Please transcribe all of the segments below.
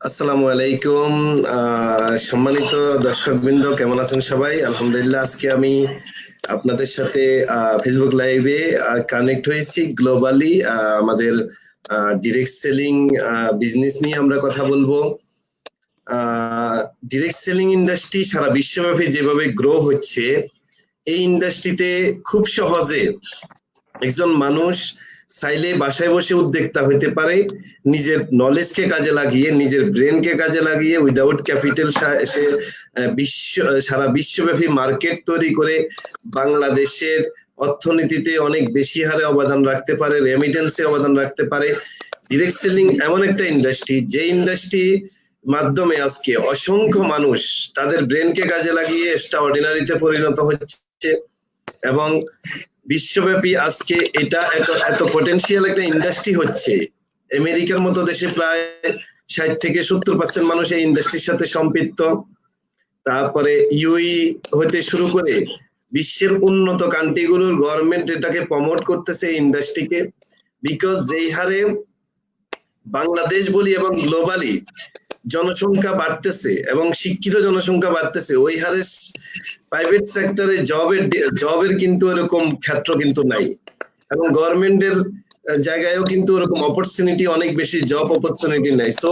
আসসালামু আলাইকুম। সম্মানিত দর্শকবৃন্দ, কেমন আছেন সবাই? আলহামদুলিল্লাহ। আজকে আমি আপনাদের সাথে ফেসবুক লাইভে কানেক্ট হয়েছি গ্লোবালি। আমাদের ডিরেক্ট সেলিং বিজনেস নিয়ে আমরা কথা বলবো। ডিরেক্ট সেলিং ইন্ডাস্ট্রি সারা বিশ্বব্যাপী যেভাবে গ্রো হচ্ছে, এই ইন্ডাস্ট্রিতে খুব সহজে একজন মানুষ চাইলে বাসায় বসে উদ্যোক্তা হইতে পারে, নিজের নলেজকে কাজে লাগিয়ে, নিজের ব্রেনকে কাজে লাগিয়ে, উইদাউট ক্যাপিটাল সে বিশ্ব সারা বিশ্বব্যাপী মার্কেট তৈরি করে বাংলাদেশের অর্থনীতিতে অনেক বেশি হারে অবদান রাখতে পারে, রেমিটেন্সে অবদান রাখতে পারে। ডিরেক্ট সেলিং এমন একটা ইন্ডাস্ট্রি, যে ইন্ডাস্ট্রি মাধ্যমে আজকে অসংখ্য মানুষ তাদের ব্রেনকে কাজে লাগিয়ে এক্সট্রাঅর্ডিনারিতে পরিণত হচ্ছে এবং বিশ্বব্যাপী আজকে এটা এত পটেনশিয়াল একটা ইন্ডাস্ট্রি হচ্ছে। আমেরিকার মতো দেশে প্রায় 60 থেকে 70% মানুষ এই ইন্ডাস্ট্রির সাথে সম্পৃক্ত। তারপরে ইউই হতে শুরু করে বিশ্বের উন্নত কান্ট্রিগুলোর গভর্নমেন্ট এটাকে প্রমোট করতেছে এই ইন্ডাস্ট্রিকে, বিকজ যেই হারে বাংলাদেশ বলি এবং গ্লোবালি জনসংখ্যা বাড়তেছে এবং শিক্ষিত জনসংখ্যা বাড়তেছে, ওই হারে প্রাইভেট সেক্টরে জবের কিন্তু এরকম ক্ষেত্র কিন্তু নাই, এবং গভর্নমেন্টের জায়গায়ও কিন্তু ওরকম অপরচুনিটি অনেক বেশি, জব অপরচুনিটি নাই। সো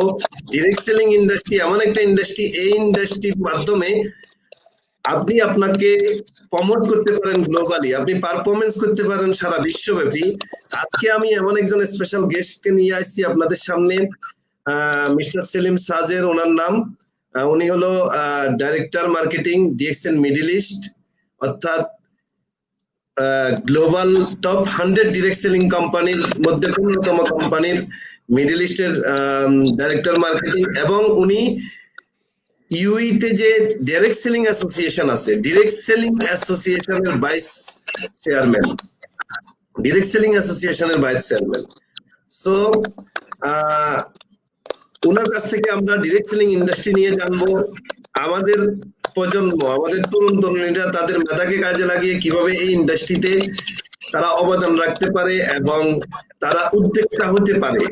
ডিরেক্ট সেলিং ইন্ডাস্ট্রি এমন একটা ইন্ডাস্ট্রি, এই ইন্ডাস্ট্রির মাধ্যমে আপনি আপনাকে প্রমোট করতে পারেন গ্লোবালি, আপনি পারফরমেন্স করতে পারেন সারা বিশ্বব্যাপী। আজকে আমি এমন একজন স্পেশাল গেস্টকে নিয়ে আসছি আপনাদের সামনে, মিস্টার সেলিম সাজের ওনার নাম। উনি হলো director marketing DXN middle east, অর্থাৎ গ্লোবাল টপ 100 ডিরেক্ট সেলিং কোম্পানির মধ্যে অন্যতম কোম্পানির মিডল ইস্টের ডাইরেক্টর মার্কেটিং, এবং উনি ইউইতে যে ডাইরেক্ট সেলিং অ্যাসোসিয়েশন আছে, ডিরেক্ট সেলিং অ্যাসোসিয়েশনের ভাইস চেয়ারম্যান, ডিরেক্ট সেলিং অ্যাসোসিয়েশনের ভাইস চেয়ারম্যান। সো ওনার কাছ থেকে আমরা ডিরেক্ট সেলিং ইন্ডাস্ট্রি নিয়ে জানবো, আমাদের প্রজন্ম, আমাদের তরুণ তরুণীরা তাদের মেধাকে কাজে লাগিয়ে কিভাবে এই ইন্ডাস্ট্রিতে তারা অবদান রাখতে পারে এবং তারা উদ্যোক্তা হতে পারে,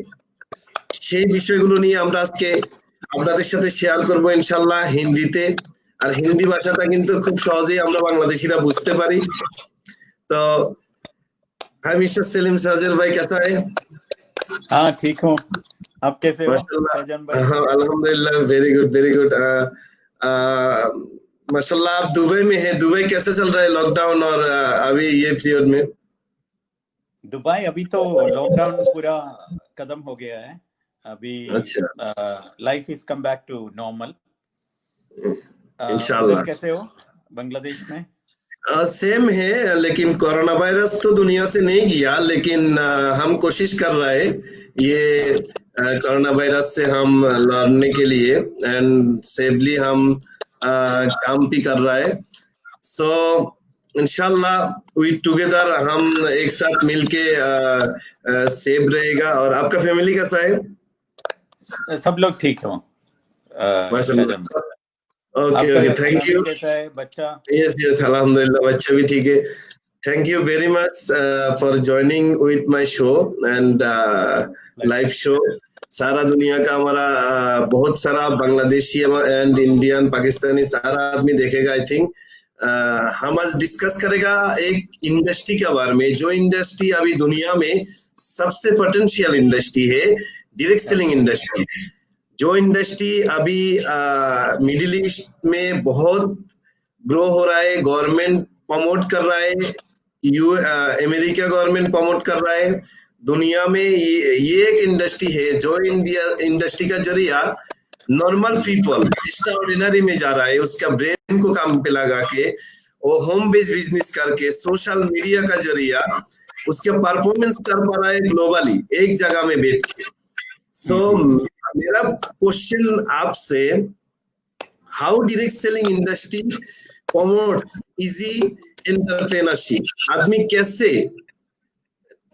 সেই বিষয়গুলো নিয়ে আমরা আজকে আপনাদের সাথে শেয়ার করব ইনশাল্লাহ হিন্দিতে। আর হিন্দি ভাষাটা কিন্তু খুব সহজেই আমরা বাংলাদেশিরা বুঝতে পারি। তো हाय मिस्टर सेलिम साजिर भाई, कैसा है? हाँ ठीक हूँ, आप कैसे हो माशाल्लाह। शाहजान भाई? हाँ अल्हम्दुलिल्लाह, वेरी गुड वेरी गुड। माशाल्लाह, आप दुबई में हैं। दुबई कैसे चल रहा है लॉकडाउन और अभी ये पीरियड में? दुबई अभी तो लॉकडाउन पूरा खत्म हो गया है अभी। अच्छा, life is come back to normal. इंशाल्लाह। उधर कैसे हो बांग्लादेश में? सेम है, लेकिन कोरोना वायरस तो दुनिया से नहीं गया, लेकिन हम कोशिश कर रहे हैं ये कोरोना वायरस से हम लड़ने के लिए, एंड सेफली हम काम भी कर रहा है। सो इंशाल्लाह वी टुगेदर, हम एक साथ मिलके सेफ रहेगा। और आपका फैमिली कैसा है? सब लोग ठीक हो शाहजान भाई। ओके आपका ओके, थैंक फैमिली यू। कैसा है, बच्चा? यस यस, अल्हम्दुलिल्लाह, बच्चा भी ठीक है। Thank you very much for joining with my show and live show। सारा दुनिया का हमारा बहुत सारा बांग्लादेशी एंड इंडियन पाकिस्तानी सारा आदमी देखेगा आई थिंक। हम आज डिस्कस करेगा एक इंडस्ट्री के बारे में, जो इंडस्ट्री अभी दुनिया में सबसे पोटेंशियल इंडस्ट्री है, डायरेक्ट सेलिंग इंडस्ट्री। जो इंडस्ट्री अभी मिडिल ईस्ट में बहुत ग्रो हो रहा है, गवर्नमेंट प्रमोट कर रहा है, अमेरिका गवर्नमेंट प्रमोट कर रहा है। दुनिया में ये एक इंडस्ट्री है जो इंडस्ट्री का जरिया नॉर्मल पीपल एक्स्ट्राऑर्डिनरी में जा रहा है, उसका ब्रेन को काम पे लगा के, वो होम बेस्ड बिजनेस करके सोशल मीडिया का जरिया उसके परफॉर्मेंस कर पा रहा है ग्लोबली, एक जगह में बैठ के। सो मेरा क्वेश्चन आपसे, how direct selling industry promotes easy entrepreneurship? आदमी कैसे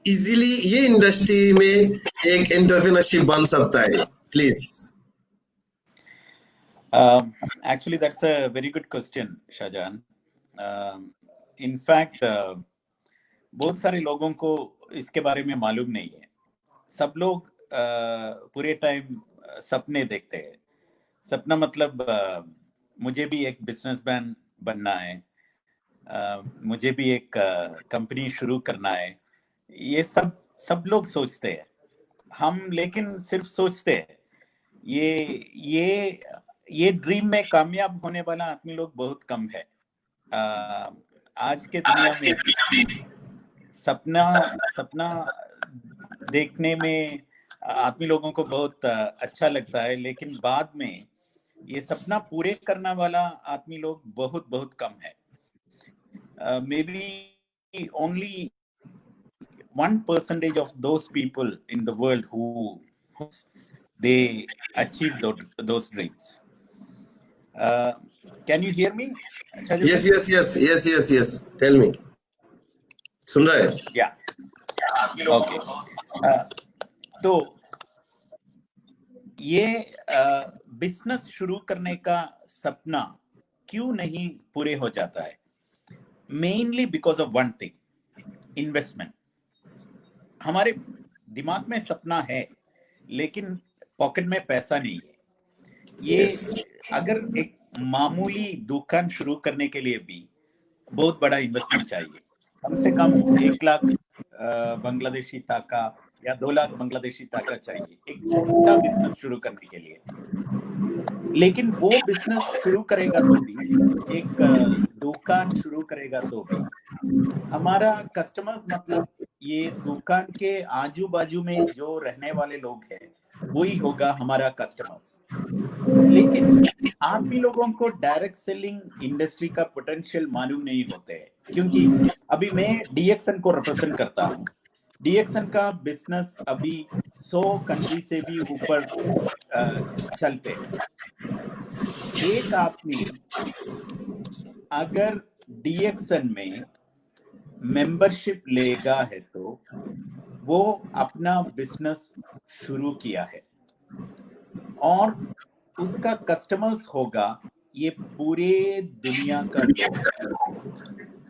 इजीली ये इंडस्ट्री में एक एंटरप्रेन्योरशिप बन सकता है, please? Actually that's a very good question Shahjan. in fact बहुत सारे लोगों को इसके बारे में मालूम नहीं है। सब लोग पूरे टाइम सपने देखते हैं। सपना मतलब मुझे भी एक बिजनेसमैन बनना है, मुझे भी एक कंपनी शुरू करना है। ये सब लोग सोचते हैं। हम लेकिन सिर्फ सोचते हैं। ये ड्रीम में कामयाब होने वाला आदमी लोग बहुत कम है। आज के दुनिया में सपना सपना देखने में आदमी लोगों को बहुत अच्छा लगता है, लेकिन बाद में ये सपना पूरे करने वाला आदमी लोग बहुत बहुत कम है। May be only 1% of those people in the world who they achieve those dreams. Can you hear me, Shajan Yes, bhai? yes, yes, yes, yes, yes. Tell me. सुन रहा है? Yeah. Okay. तो ये बिजनेस शुरू करने का सपना क्यों नहीं पूरे हो जाता है? Mainly because of one thing, investment. हमारे दिमाग में सपना है, लेकिन पॉकेट में पैसा नहीं है। ये Yes. अगर एक मामूली दुकान शुरू करने के लिए भी बहुत बड़ा इन्वेस्टमेंट चाहिए। कम से कम 1 लाख बांग्लादेशी टाका या 2 लाख बांग्लादेशी टाका चाहिए एक छोटा बिजनेस शुरू करने के लिए। लेकिन वो बिजनेस शुरू करेगा तो भी, एक दुकान शुरू करेगा तो भी, हमारा कस्टमर्स मतलब ये दुकान के आजू बाजू में जो रहने वाले लोग हैं, वही होगा हमारा कस्टमर्स। लेकिन आदमी लोगों को डायरेक्ट सेलिंग इंडस्ट्री का पोटेंशियल मालूम नहीं होते हैं, क्योंकि अभी मैं डीएक्सन को रिप्रेजेंट करता हूँ। डीएक्सन का बिजनेस अभी 100 कंट्री से भी ऊपर चलते हैं। एक आदमी अगर डीएक्सन में मेंबरशिप लेगा है तो वो अपना बिजनेस शुरू किया है, और उसका कस्टमर्स होगा ये पूरे दुनिया का लोग।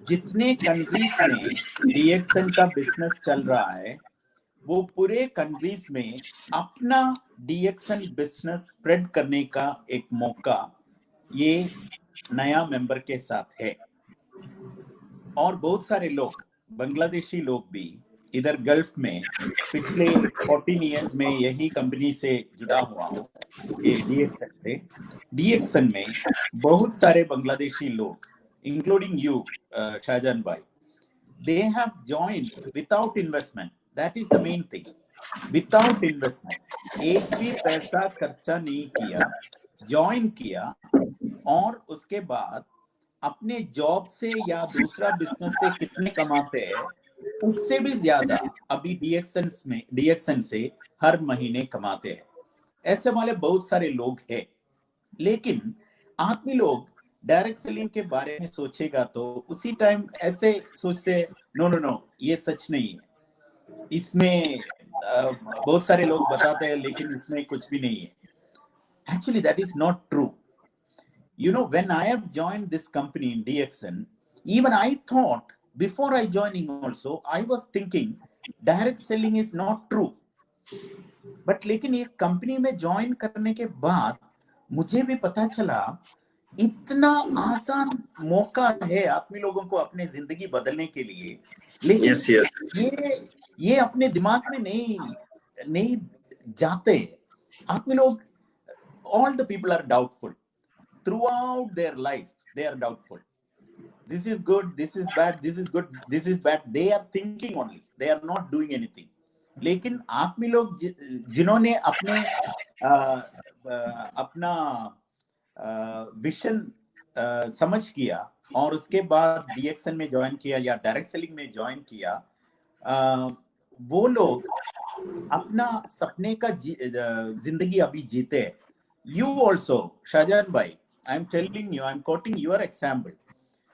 जितने कंट्रीज में डीएक्सन का बिजनेस चल रहा है, वो पूरे कंट्रीज में अपना डीएक्सन बिजनेस स्प्रेड करने का एक मौका ये नया मेंबर के साथ है। और बहुत सारे लोग, बांग्लादेशी लोग भी इधर गल्फ में पिछले 14 इयर्स में यही कंपनी से जुड़ा हुआ हूँ, ये डीएक्सन से। डीएक्सन में बहुत सारे बांग्लादेशी लोग, इंक्लूडिंग यू शाहजान भाई, they have joined without investment. That is the main thing. Without investment, एक भी पैसा खर्चा नहीं किया, ज्वाइन किया, और उसके बाद अपने जॉब से या दूसरा बिजनेस से कितने कमाते हैं उससे भी ज्यादा अभी डीएक्सन से हर महीने कमाते हैं। ऐसे वाले बहुत सारे लोग हैं। लेकिन आदमी लोग डायरेक्ट सेलिंग के बारे में सोचेगा तो उसी टाइम ऐसे सोचते, नो नो नो, ये सच नहीं है, इसमें बहुत सारे लोग बताते हैं लेकिन इसमें कुछ भी नहीं है। Actually, that is not true. You know, when I have joined this company in DXN, even I thought, before I joining also, I was thinking direct selling is not true. But लेकिन ये company में join करने के बाद मुझे भी पता चला इतना आसान मौका है आदमी लोगों को अपने जिंदगी बदलने के लिए। लेकिन Yes, yes. ये अपने दिमाग में नहीं जाते। आदमी लोग, all the people are doubtful throughout their life. They are doubtful. This is good, this is bad, this is good, this is bad. They are thinking only, they are not doing anything. लेकिन आदमी लोग जिन्होंने अपना vision समझ किया और उसके बाद डीएक्सन में ज्वाइन किया या डायरेक्ट सेलिंग में ज्वाइन किया, वो लोग अपना सपने का जिंदगी अभी जीते हैं। You also, Shahjahan bhai, I am telling you, I am quoting your example.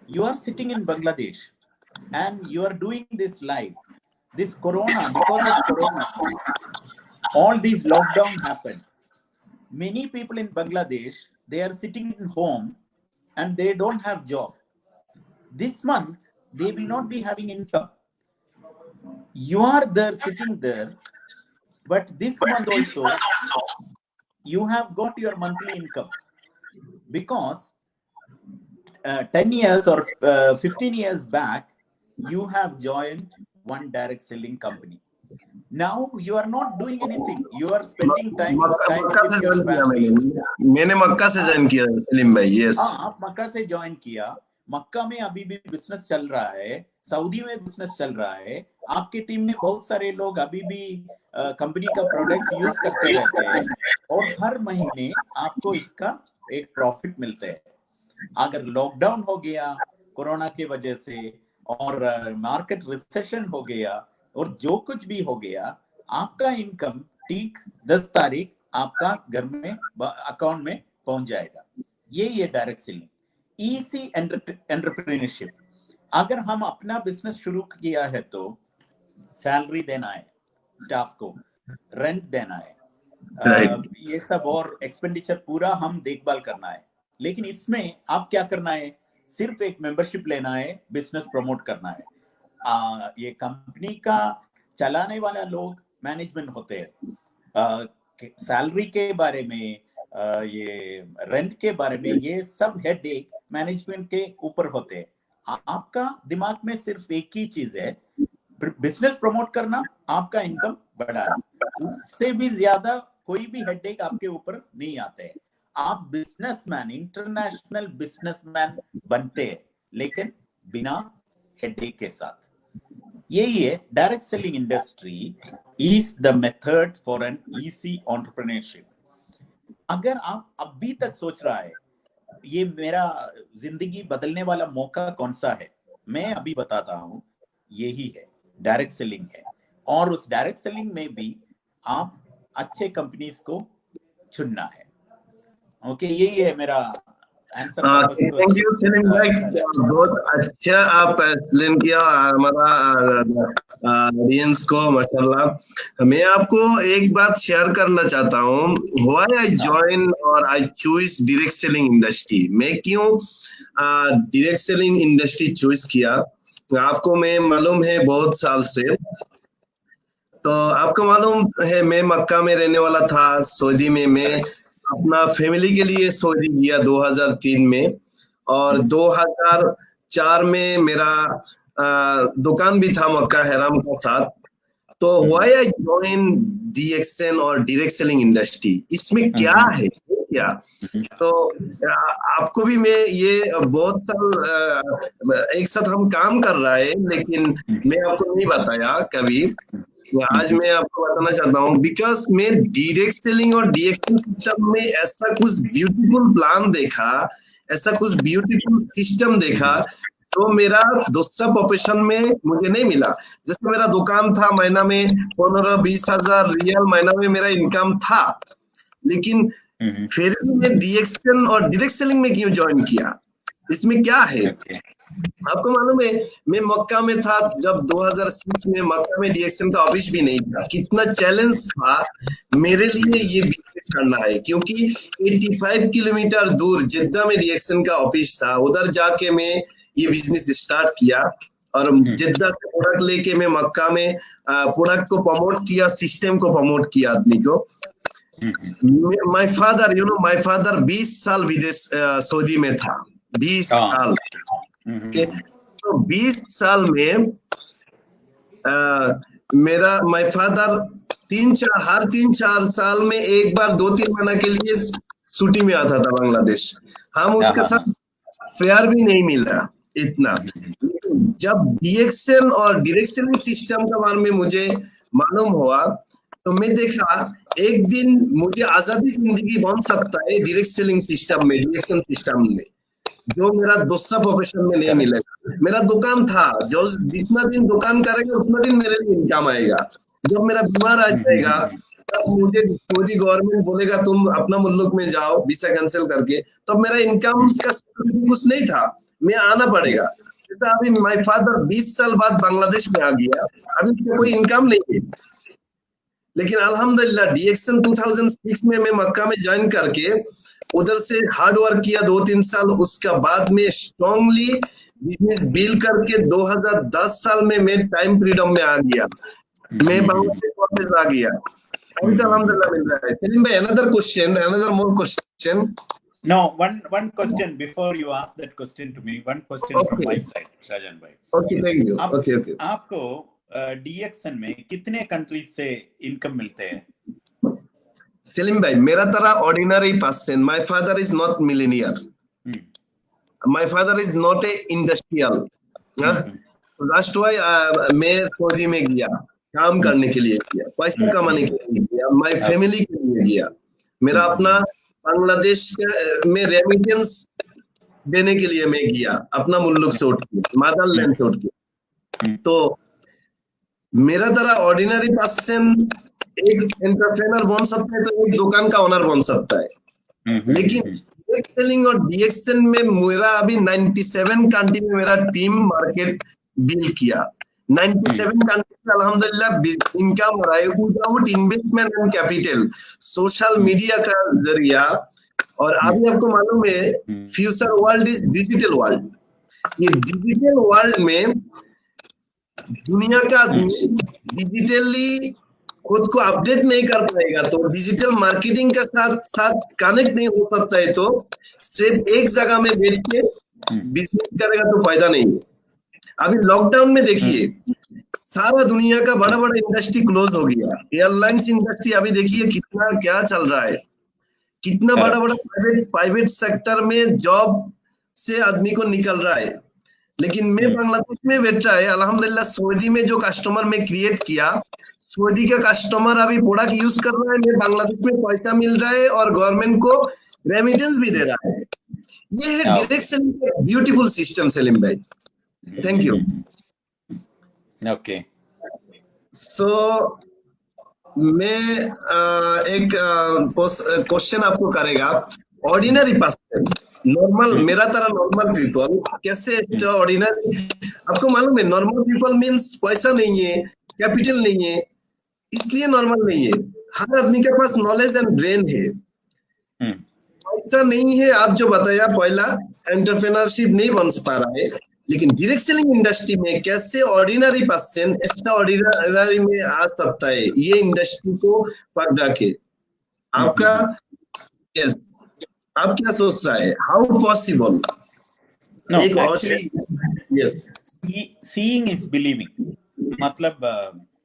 You are sitting in Bangladesh and you are doing this live. This corona, because of corona, all these lockdown happened. Many people in Bangladesh, they are sitting in home and they don't have job. This month, they will not be having income. You are there sitting there, but this month also, you have got your monthly income, because 10 years or 15 years back, you have joined one direct selling company. Now you are not doing anything. You are spending time मक्का से with your join किया family. मैंने मक्का से join किया सलीम भाई। Yes, आप मक्का से join किया। मक्का में अभी भी बिजनेस चल रहा है, सऊदी में बिजनेस चल रहा है। आपकी टीम में बहुत सारे लोग अभी भी कंपनी का प्रोडक्ट्स यूज करते रहते हैं, और हर महीने आपको इसका एक प्रॉफिट मिलते हैं। अगर लॉकडाउन हो गया कोरोना की वजह से, और मार्केट रिसेशन हो गया, और जो कुछ भी हो गया, आपका इनकम ठीक 10 तारीख आपका घर में अकाउंट में पहुंच जाएगा। ये डायरेक्ट सेलिंग, इजी एंटरप्रेन्योरशिप। अगर हम अपना बिजनेस शुरू किया है तो सैलरी देना है स्टाफ को, रेंट देना है, ये सब और एक्सपेंडिचर पूरा हम देखभाल करना है। लेकिन इसमें आप क्या करना है, सिर्फ एक मेंबरशिप लेना है, बिजनेस प्रमोट करना है। ये कंपनी का चलाने वाला लोग मैनेजमेंट होते हैं, सैलरी के बारे में, ये रेंट के बारे में, ये सब हेडेक मैनेजमेंट के ऊपर होते हैं। आपका दिमाग में सिर्फ एक ही चीज है, बिजनेस प्रमोट करना, आपका इनकम बढ़ाना। उससे भी ज्यादा कोई भी हेडेक आपके ऊपर नहीं आते हैं। आप बिजनेसमैन, इंटरनेशनल बिजनेसमैन बनते हैं, लेकिन बिना हेडेक के साथ। यही है direct selling industry is the method for an easy entrepreneurship. अगर आप अभी तक सोच रहा है ये मेरा जिंदगी बदलने वाला मौका कौन सा है, मैं अभी बताता हूं, यही है, डायरेक्ट सेलिंग है। और उस डायरेक्ट सेलिंग में भी आप अच्छे कंपनीज को चुनना है। ओके, यही है मेरा आंसर। थैंक यू सलीम भाई, बहुत अच्छा आप एक्सप्लेन किया हमारा ऑडियंस को, माशाल्लाह। मैं आपको एक बात शेयर करना चाहता हूँ, व्हाई आई जॉइन और I choose direct selling industry. मैं क्यों डायरेक्ट सेलिंग इंडस्ट्री चूज किया, आपको मैं मालूम है बहुत साल से। तो आपको मालूम है मैं मक्का में रहने वाला था, सऊदी में। मैं अपना फैमिली के लिए सऊदी गया 2003 में, और 2004 में मेरा दुकान भी था मक्का हराम के साथ। तो व्हाई आई जॉइन डीएक्सएन और डायरेक्ट सेलिंग इंडस्ट्री, इसमें क्या है क्या? तो आपको भी मैं ये बहुत साल एक साथ हम काम कर रहा है, लेकिन मैं आपको नहीं बताया कभी। आज मैं आपको बताना चाहता हूँ, बिकॉज मैं डायरेक्ट सेलिंग और डीएक्सएन सिस्टम में ऐसा कुछ ब्यूटीफुल प्लान देखा, ऐसा कुछ ब्यूटीफुल सिस्टम देखा तो मेरा दूसरा प्रोफेशन में मुझे नहीं मिला। जैसे मेरा दुकान था, महीना में 15-20 हजार रियल महीना में मेरा इनकम था, लेकिन फिर भी मैं डीएक्सएन और डायरेक्ट सेलिंग में क्यों ज्वाइन किया, इसमें क्या है? आपको मालूम है मैं मक्का में था जब 2006 में, मक्का में डीएक्सएन का ऑफिस भी नहीं था। कितना चैलेंज था मेरे लिए ये बिजनेस करना है, क्योंकि 85 किलोमीटर दूर जिद्दा में डीएक्सएन का ऑफिस था। उधर जाके मैं ये बिजनेस स्टार्ट किया, और जिद्दा से प्रोडक्ट लेके मैं मक्का में प्रोडक्ट को प्रमोट किया, सिस्टम को प्रमोट किया आदमी को। माय फादर, माय फादर 20 साल विदेश सऊदी में था, 20 साल। तो 20 साल में मेरा माय फादर हर 3-4 साल में एक बार 2-3 महीना के लिए छुट्टी में आता था बांग्लादेश। हम उसके साथ फेयर भी नहीं मिला इतना। जब डीएक्सएन और डायरेक्ट सेलिंग सिस्टम के बारे में मुझे मालूम हुआ, तो मैं देखा एक दिन मुझे आजादी जिंदगी बन सकता है डायरेक्ट सेलिंग सिस्टम में, डीएक्सएन सिस्टम में, जो मेरा दूसरा प्रोफेशन में नहीं मिलेगा। मेरा दुकान था, जो जितना दिन दुकान करेगा उतना दिन मेरे लिए इनकम आएगा। जब मेरा बीमार आ जाएगा तब मुझे सऊदी गवर्नमेंट बोलेगा तुम अपना मुल्क में जाओ वीसा कैंसिल करके, तब मेरा इनकम का कुछ नहीं था, मैं आना पड़ेगा। जैसा अभी माय फादर 20 साल बाद बांग्लादेश में आ गया, अभी कोई इनकम नहीं है, लेकिन अल्हम्दुलिल्लाह डीएक्सएन 2006 में मैं मक्का में ज्वाइन करके उधर से हार्ड वर्क किया 2-3 साल। उसका बाद में स्ट्रांगली बिजनेस बिल्ड करके 2010 साल में मैं टाइम फ्रीडम में आ गया, मैं बांग्लादेश वापस आ गया। अभी तो अल्हम्दुलिल्लाह मिल रहा है। सलीम भाई, another more question. No, one question before you ask that question to me. One question from Okay. my side, Shajan bhai. Okay, thank you. आप Okay. आपको DXN में कितने कंट्रीज से इनकम मिलते हैं? सलीम भाई, मेरा तरह ordinary person. My father is not millionaire. My father is not a industrial. That's why मैं सऊदी में गया, काम करने के लिए गया, पैसा कमाने के लिए गया, my family के लिए गया। मेरा अपना बांग्लादेश में रेमिटेंस देने के लिए मैं गया, अपना मुल्क से उठ के, मदरलैंड से उठ के। तो मेरा तरह ऑर्डिनरी पर्सन एक एंटरप्रेनर बन सकता है, तो एक दुकान का ओनर बन सकता है। लेकिन सेलिंग और डीएक्सएन में मेरा अभी 97 कंट्री में मेरा टीम मार्केट बिल्ड किया। 97 कंट्री में अल्हम्दुलिल्लाह इनकम हो रहा है without investment and capital, social media का जरिया। और अभी आपको मालूम है future world is digital world. ये डिजिटल वर्ल्ड में दुनिया का डिजिटली खुद को अपडेट नहीं कर पाएगा, तो डिजिटल मार्केटिंग के साथ साथ कनेक्ट नहीं हो सकता है, तो सिर्फ एक जगह में बैठ के बिजनेस करेगा तो फायदा नहीं है। अभी लॉकडाउन में देखिए सारा दुनिया का बड़ा बड़ा इंडस्ट्री क्लोज हो गया। एयरलाइंस इंडस्ट्री अभी देखिए कितना क्या चल रहा है, कितना बड़ा बड़ा प्राइवेट सेक्टर में जॉब से आदमी को निकल रहा है। लेकिन मैं बांग्लादेश में बैठ रहा है, अल्हम्दुलिल्लाह सऊदी में जो कस्टमर में क्रिएट किया, सऊदी का कस्टमर अभी प्रोडक्ट यूज कर रहा है, मैं बांग्लादेश में पैसा मिल रहा है और गवर्नमेंट को रेमिटेंस भी दे रहा है। ये है डायरेक्ट सेलिंग का ब्यूटीफुल सिस्टम सलीम भाई। Thank you. ओके, सो मैं एक क्वेश्चन आपको करेगा। ऑर्डिनरी पर्सन, नॉर्मल, मेरा तरह नॉर्मल पीपल कैसे ऑर्डिनरी, आपको मालूम है नॉर्मल पीपल मींस पैसा नहीं है, कैपिटल नहीं है, इसलिए नॉर्मल नहीं है। हर आदमी के पास नॉलेज एंड ब्रेन है, पैसा नहीं है। आप जो बताया पहला एंटरप्रेन्योरशिप नहीं बन पा रहा है, लेकिन डायरेक्ट सेलिंग इंडस्ट्री में कैसे ऑर्डिनरी पर्सन एक्स्ट्रा ऑर्डिनरी में आ सकता है, ये इंडस्ट्री को पकड़ा के आपका यस, आप क्या सोच रहा है, how possible? No actually yes, seeing is believing. मतलब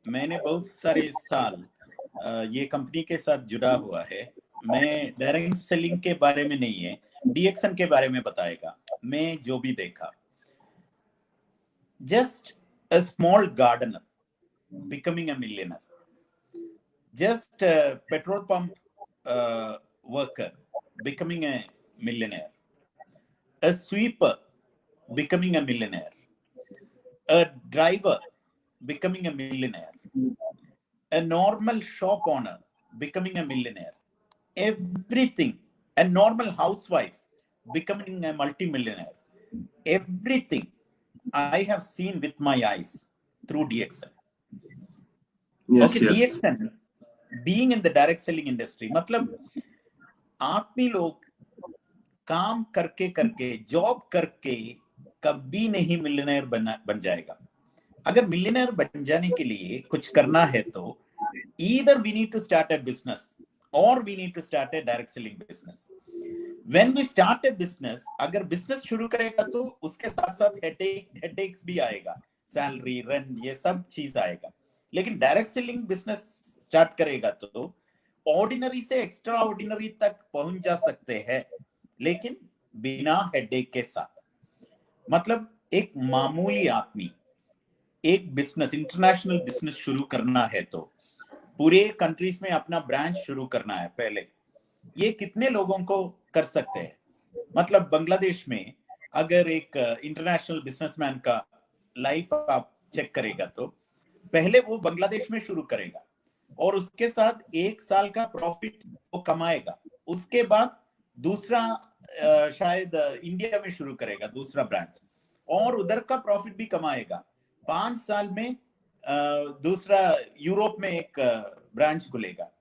मैंने बहुत सारे साल ये कंपनी के साथ जुड़ा हुआ है। मैं डायरेक्ट सेलिंग के बारे में नहीं है, डीएक्सएन के बारे में बताएगा मैं जो भी देखा। Just a small gardener becoming a millionaire, just a petrol pump worker becoming a millionaire, a sweeper becoming a millionaire, a driver becoming a millionaire, a normal shop owner becoming a millionaire, everything, a normal housewife becoming a multi-millionaire, everything I have seen with my eyes through DXN. yes, Okay, yes. DXN being in the direct selling industry, मतलब आदमी लोग काम करके करके job करके कभी नहीं millionaire बन जाएगा। अगर मिलियनेयर बन जाने के लिए कुछ करना है तो either we need to start a business or we need to start a direct selling business. When we start a business, अगर बिजनेस शुरू करेगा तो उसके साथ साथ हेडेक्स भी आएगा, सैलरी, रेंट, ये सब चीज आएगा। लेकिन डायरेक्ट सेलिंग बिजनेस स्टार्ट करेगा तो ऑर्डिनरी से एक्स्ट्रा ऑर्डिनरी तक पहुंच जा सकते हैं, लेकिन बिना हेडेक के साथ। मतलब एक मामूली आदमी एक बिजनेस, इंटरनेशनल बिजनेस शुरू करना है तो पूरे कंट्रीज में अपना ब्रांच शुरू करना है पहले, ये कितने लोगों को कर सकते हैं? मतलब बांग्लादेश में अगर एक इंटरनेशनल बिजनेसमैन का लाइफ आप चेक करेगा तो पहले वो बांग्लादेश में शुरू करेगा और उसके साथ 1 साल का प्रॉफिट वो कमाएगा। उसके बाद दूसरा शायद इंडिया में शुरू करेगा दूसरा ब्रांच और उधर का प्रॉफिट भी कमाएगा। 5 साल में दूसरा यूरोप में एक ब्रांच खुलेगा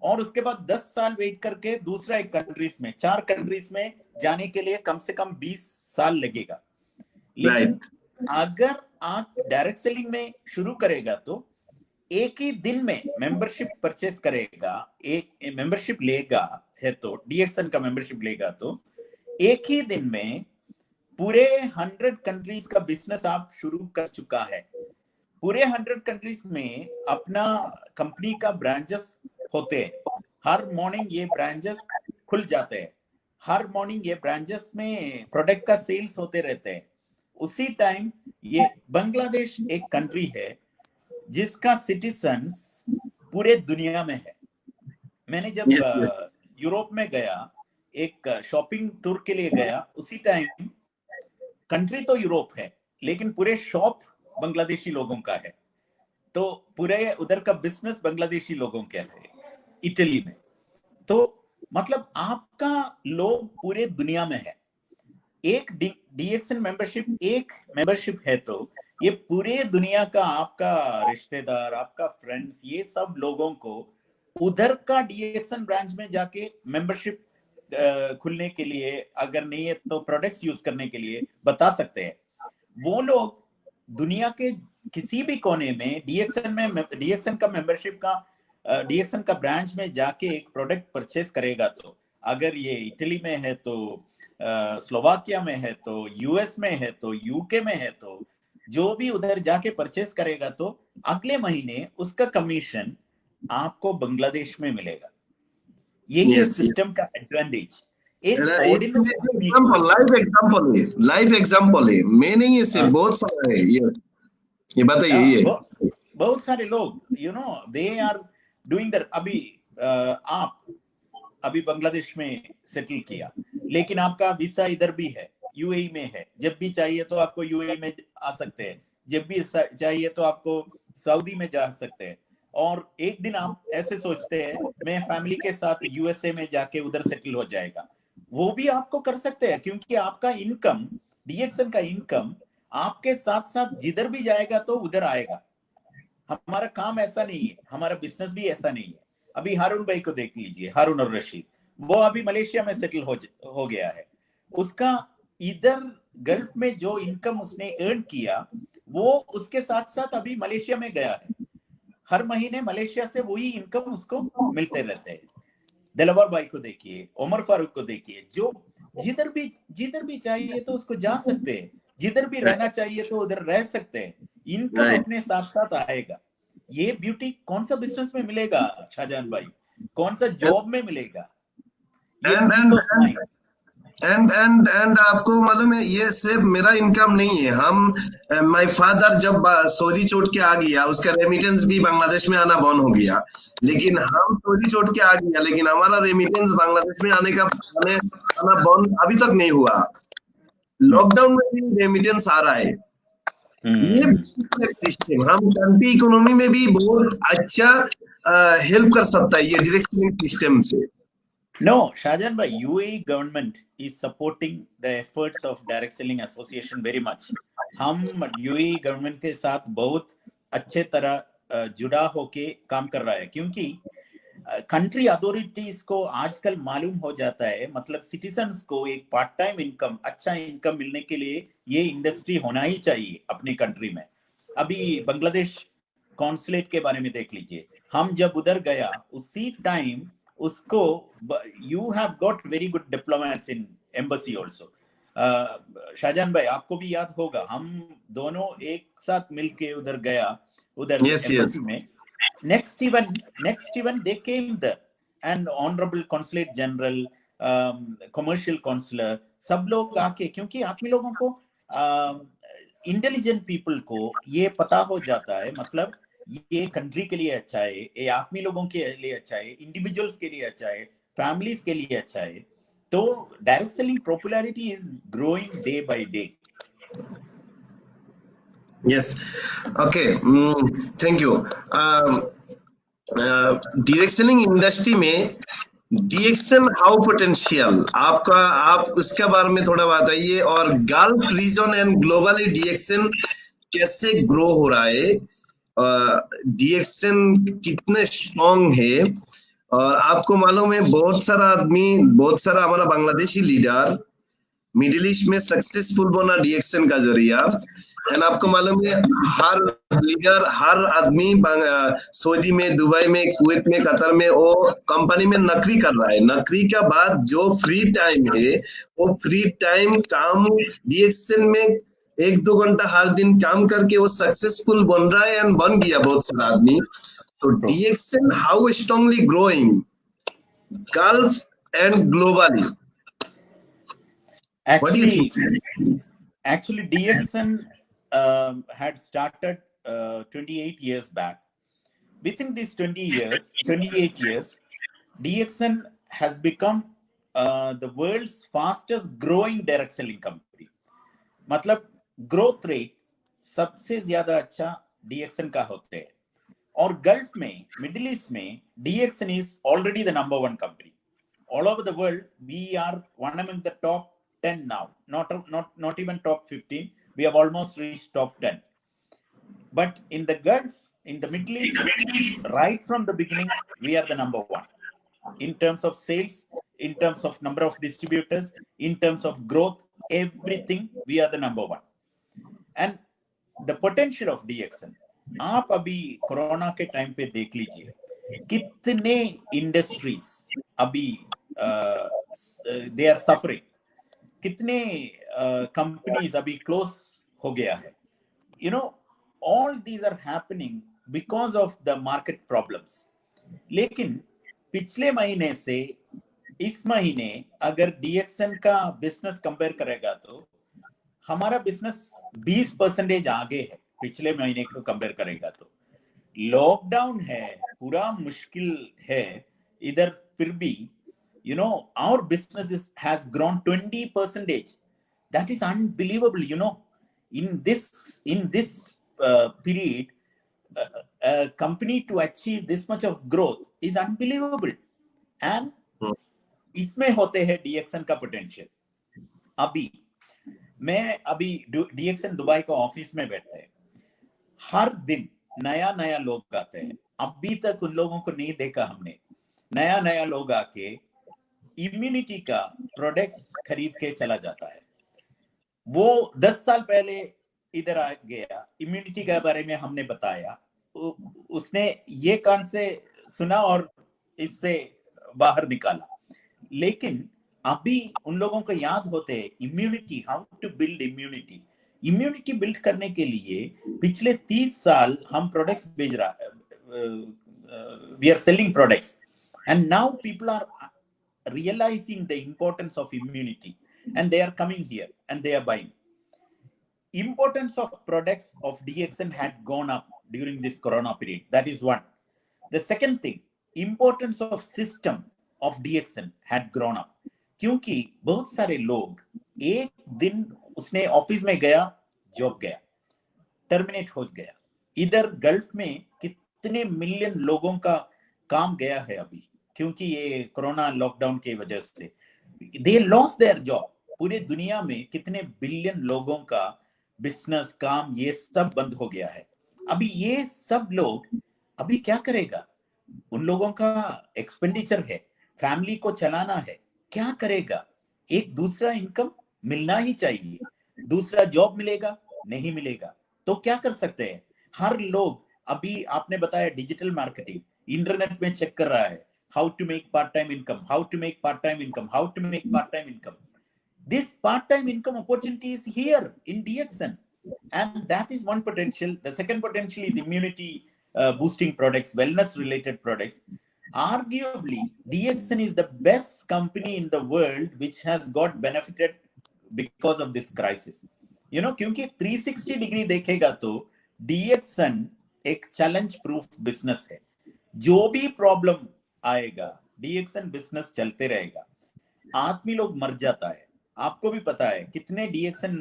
और उसके बाद 10 साल वेट करके दूसरा एक कंट्रीज में, 4 कंट्रीज में जाने के लिए कम से कम 20 साल लगेगा। लेकिन अगर आप डायरेक्ट सेलिंग में शुरू करेगा तो एक ही दिन में मेंबरशिप परचेस करेगा, एक मेंबरशिप लेगा है तो डीएक्सन का मेंबरशिप लेगा तो एक ही दिन में पूरे 100 कंट्रीज का बिजनेस आप शुरू कर चुका है। पूरे 100 कंट्रीज में अपना कंपनी का ब्रांचेस होते हैं। हर मॉर्निंग ये ब्रांचेस खुल जाते हैं, हर मॉर्निंग ये ब्रांचेस में प्रोडक्ट का सेल्स होते रहते हैं। उसी टाइम ये बांग्लादेश एक कंट्री है जिसका सिटीजन्स पूरे दुनिया में है। मैंने जब Yes, yes. यूरोप में गया, एक शॉपिंग टूर के लिए गया, उसी टाइम कंट्री तो यूरोप है लेकिन पूरे शॉप बांग्लादेशी लोगों का है, तो पूरे उधर का बिजनेस बांग्लादेशी लोगों के है इटली में। तो मतलब आपका लोग पूरे दुनिया में है। एक डीएक्सन मेंबरशिप एक मेंबरशिप है तो ये पूरे दुनिया का आपका रिश्तेदार, आपका फ्रेंड्स, ये सब लोगों को उधर का डीएक्सन ब्रांच में जाके मेंबरशिप खुलने के लिए, अगर नहीं है तो प्रोडक्ट्स यूज करने के लिए बता सकते हैं। वो लोग दुनिया के किसी भी कोने में डीएक्सन का मेंबरशिप का डीएक्सन का ब्रांच में जाके एक प्रोडक्ट परचेस करेगा तो, अगर ये इटली में है तो स्लोवाकिया में है तो यूएस में है तो यूके में है तो जो भी उधर जाके परचेस करेगा तो अगले महीने उसका कमीशन आपको बांग्लादेश में मिलेगा। यही Yes, सिस्टम का एडवांटेज। एक एग्जांपल, लाइव एग्जांपल है, मैं नहीं है, सिर्फ बहुत सारा है। ये बताइए। ये बहुत सारे लोग दे आर डूइंग दैट। आप अभी बांग्लादेश में सेटल किया, लेकिन आपका वीसा इधर भी है, यूएई में है। जब भी चाहिए तो आपको यूएई में आ सकते हैं, जब भी चाहिए तो आपको सऊदी में जा सकते हैं। और एक दिन आप ऐसे सोचते हैं मैं फैमिली के साथ यूएसए में जाके उधर सेटल हो जाएगा, वो भी आपको कर सकते हैं, क्योंकि आपका इनकम, डीएक्सन का इनकम आपके साथ साथ जिधर भी जाएगा तो उधर आएगा। हमारा काम ऐसा नहीं है, हमारा बिजनेस भी ऐसा नहीं है। अभी हारून भाई को देख लीजिए, हारून और रशीद, वो अभी मलेशिया में सेटल हो गया है। उसका इधर गल्फ में जो इनकम उसने अर्न किया वो उसके साथ साथ अभी मलेशिया में गया है। हर महीने मलेशिया से वही इनकम उसको मिलते रहते हैं। दिलवर भाई को देखिए, उमर फारूक को देखिए, जो जिधर भी चाहिए तो उसको जा सकते हैं, जिधर भी रहना चाहिए तो उधर रह सकते हैं, इनकम अपने साथ साथ आएगा। ये ब्यूटी कौन सा बिजनेस में मिलेगा शाहजहान भाई, कौन सा जॉब में मिलेगा? ये पीस ऑफ माइंड। एंड आपको मालूम है, ये सिर्फ मेरा इनकम नहीं है। माय फादर जब सऊदी छोड़ के आ गया, उसका रेमिटेंस भी बांग्लादेश में आना बंद हो गया। लेकिन हम सऊदी छोड़ के आ गया, लेकिन हमारा रेमिटेंस बांग्लादेश में आना बंद अभी तक नहीं हुआ। लॉकडाउन में भी रेमिटेंस आ रहा है। ये सिस्टम हम कंट्री इकोनॉमी में भी बहुत अच्छा हेल्प कर सकता है, ये डायरेक्ट सेलिंग सिस्टम से। No, Shahjahan bhai, UAE government is supporting the efforts of Direct Selling Association very much. हम UAE government के साथ बहुत अच्छे तरह जुड़ा होके काम कर रहा है, क्योंकि कंट्री अथॉरिटीज को आजकल मालूम हो जाता है, मतलब सिटीजन्स को एक पार्ट टाइम इनकम, अच्छा इनकम मिलने के लिए ये इंडस्ट्री होना ही चाहिए अपनी कंट्री में। अभी बांग्लादेश कॉन्सुलेट के बारे में देख लीजिए, हम जब उधर गया उसी टाइम उसको, you have got very good diplomats in embassy also. Shah Jahan भाई आपको भी याद होगा, हम दोनों एक साथ मिलके उधर गया, उधर एम्बेसी में। Next even they came there, and honorable consulate general, commercial consular, सब लोग आके, क्योंकि आदमी लोगों को, इंटेलिजेंट पीपल को ये पता हो जाता है, मतलब ये कंट्री के लिए अच्छा है, ये आदमी लोगों के लिए अच्छा है, इंडिविजुअल्स के लिए अच्छा है, फैमिलीज के लिए अच्छा है। तो direct selling popularity is growing day by day. Yes. Okay. Thank you. Direct selling industry में डीएक्सन हाउ पोटेंशियल आप उसके बारे में थोड़ा बताइए, और गल्फ रीजन एंड ग्लोबली डीएक्सन कैसे ग्रो हो रहा है, डीएक्सन कितने स्ट्रॉन्ग है। और आपको मालूम है बहुत सारा हमारा बांग्लादेशी लीडर मिडिल ईस्ट में सक्सेसफुल बना डीएक्सन का जरिया। एंड आपको मालूम है हर लीडर, हर आदमी सऊदी में, दुबई में, कुवैत में, कतर में वो कंपनी में नौकरी कर रहा है। नौकरी के बाद जो फ्री टाइम है वो फ्री टाइम काम डीएक्सएन में 1-2 घंटा हर दिन काम करके वो सक्सेसफुल बन रहा है एंड बन गया बहुत सारा आदमी। तो DXN how strongly growing gulf and globally, what do you think? Actually, DXN had started 28 years back. Within these 28 years, DXN has become the world's fastest growing direct selling company. मतलब growth rate सबसे ज्यादा अच्छा DXN का होते हैं, और gulf में, middle east में DXN is already the number 1 company. All over the world, we are one among the top 10 now, not even top 15. We have almost reached top 10. But in the Gulf, in the Middle East, right from the beginning, we are the number 1 in terms of sales, in terms of number of distributors, in terms of growth, everything. We are the number 1. And the potential of DXN, आप अभी corona के time पे देख लीजिए कितने industries अभी they are suffering, कितने companies अभी क्लोज हो गया है. You know, all these are happening because of the market problems. लेकिन पिछले महीने से इस महीने अगर डीएक्सएन का बिजनेस कंपेयर करेगा तो हमारा बिजनेस 20% आगे है पिछले महीने को कंपेयर करेगा तो. लॉकडाउन है, पूरा मुश्किल है इधर, फिर भी you know our business has grown 20%. That is unbelievable. You know, in this period, a company to achieve this much of growth is unbelievable. And इसमें होते हैं डीएक्सएन का पोटेंशियल. अभी डीएक्सएन दुबई का ऑफिस में बैठते हैं, हर दिन नया नया लोग आते हैं. अभी तक उन लोगों को नहीं देखा हमने. नया लोग आके इम्यूनिटी का प्रोडक्ट्स खरीद के चला जाता है. वो 10 साल पहले इधर आ गया, इम्यूनिटी के बारे में हमने बताया, उसने ये कान से सुना और इससे बाहर निकाला. लेकिन अभी उन लोगों को याद होते हैं immunity, how to build immunity. Immunity build करने के लिए पिछले 30 साल हम प्रोडक्ट्स भेज रहा, we are selling products, and now people are realizing the importance of immunity, and they are coming here and they are buying. Importance of products of DXN had gone up during this corona period. That is one. The second thing, importance of system of DXN had grown up. क्योंकि बहुत सारे लोग एक दिन उसने office में गया, job गया, टर्मिनेट हो गया. इधर गल्फ में कितने मिलियन लोगों का काम गया है अभी, क्योंकि ये कोरोना लॉकडाउन की वजह से दे लॉस्ट देयर जॉब. पूरे दुनिया में कितने बिलियन लोगों का बिजनेस, काम, ये सब बंद हो गया है. अभी ये सब लोग अभी क्या करेगा? उन लोगों का एक्सपेंडिचर है, फैमिली को चलाना है, क्या करेगा? एक दूसरा इनकम मिलना ही चाहिए. दूसरा जॉब मिलेगा, नहीं मिलेगा तो क्या कर सकते हैं? हर लोग अभी आपने बताया डिजिटल मार्केटिंग, इंटरनेट में चेक कर रहा है. How to make part-time income, how to make part-time income, how to make part-time income. This part-time income opportunity is here in DXN, and that is one potential. The second potential is immunity boosting products, wellness related products. Arguably, DXN is the best company in the world which has got benefited because of this crisis. You know, क्योंकि 360 degree देखेगा तो DXN एक challenge proof business है. जो भी problem आएगा, DXN business चलते रहेगा. आदमी लोग मर जाता है, आपको भी पता है कितने डीएक्सएन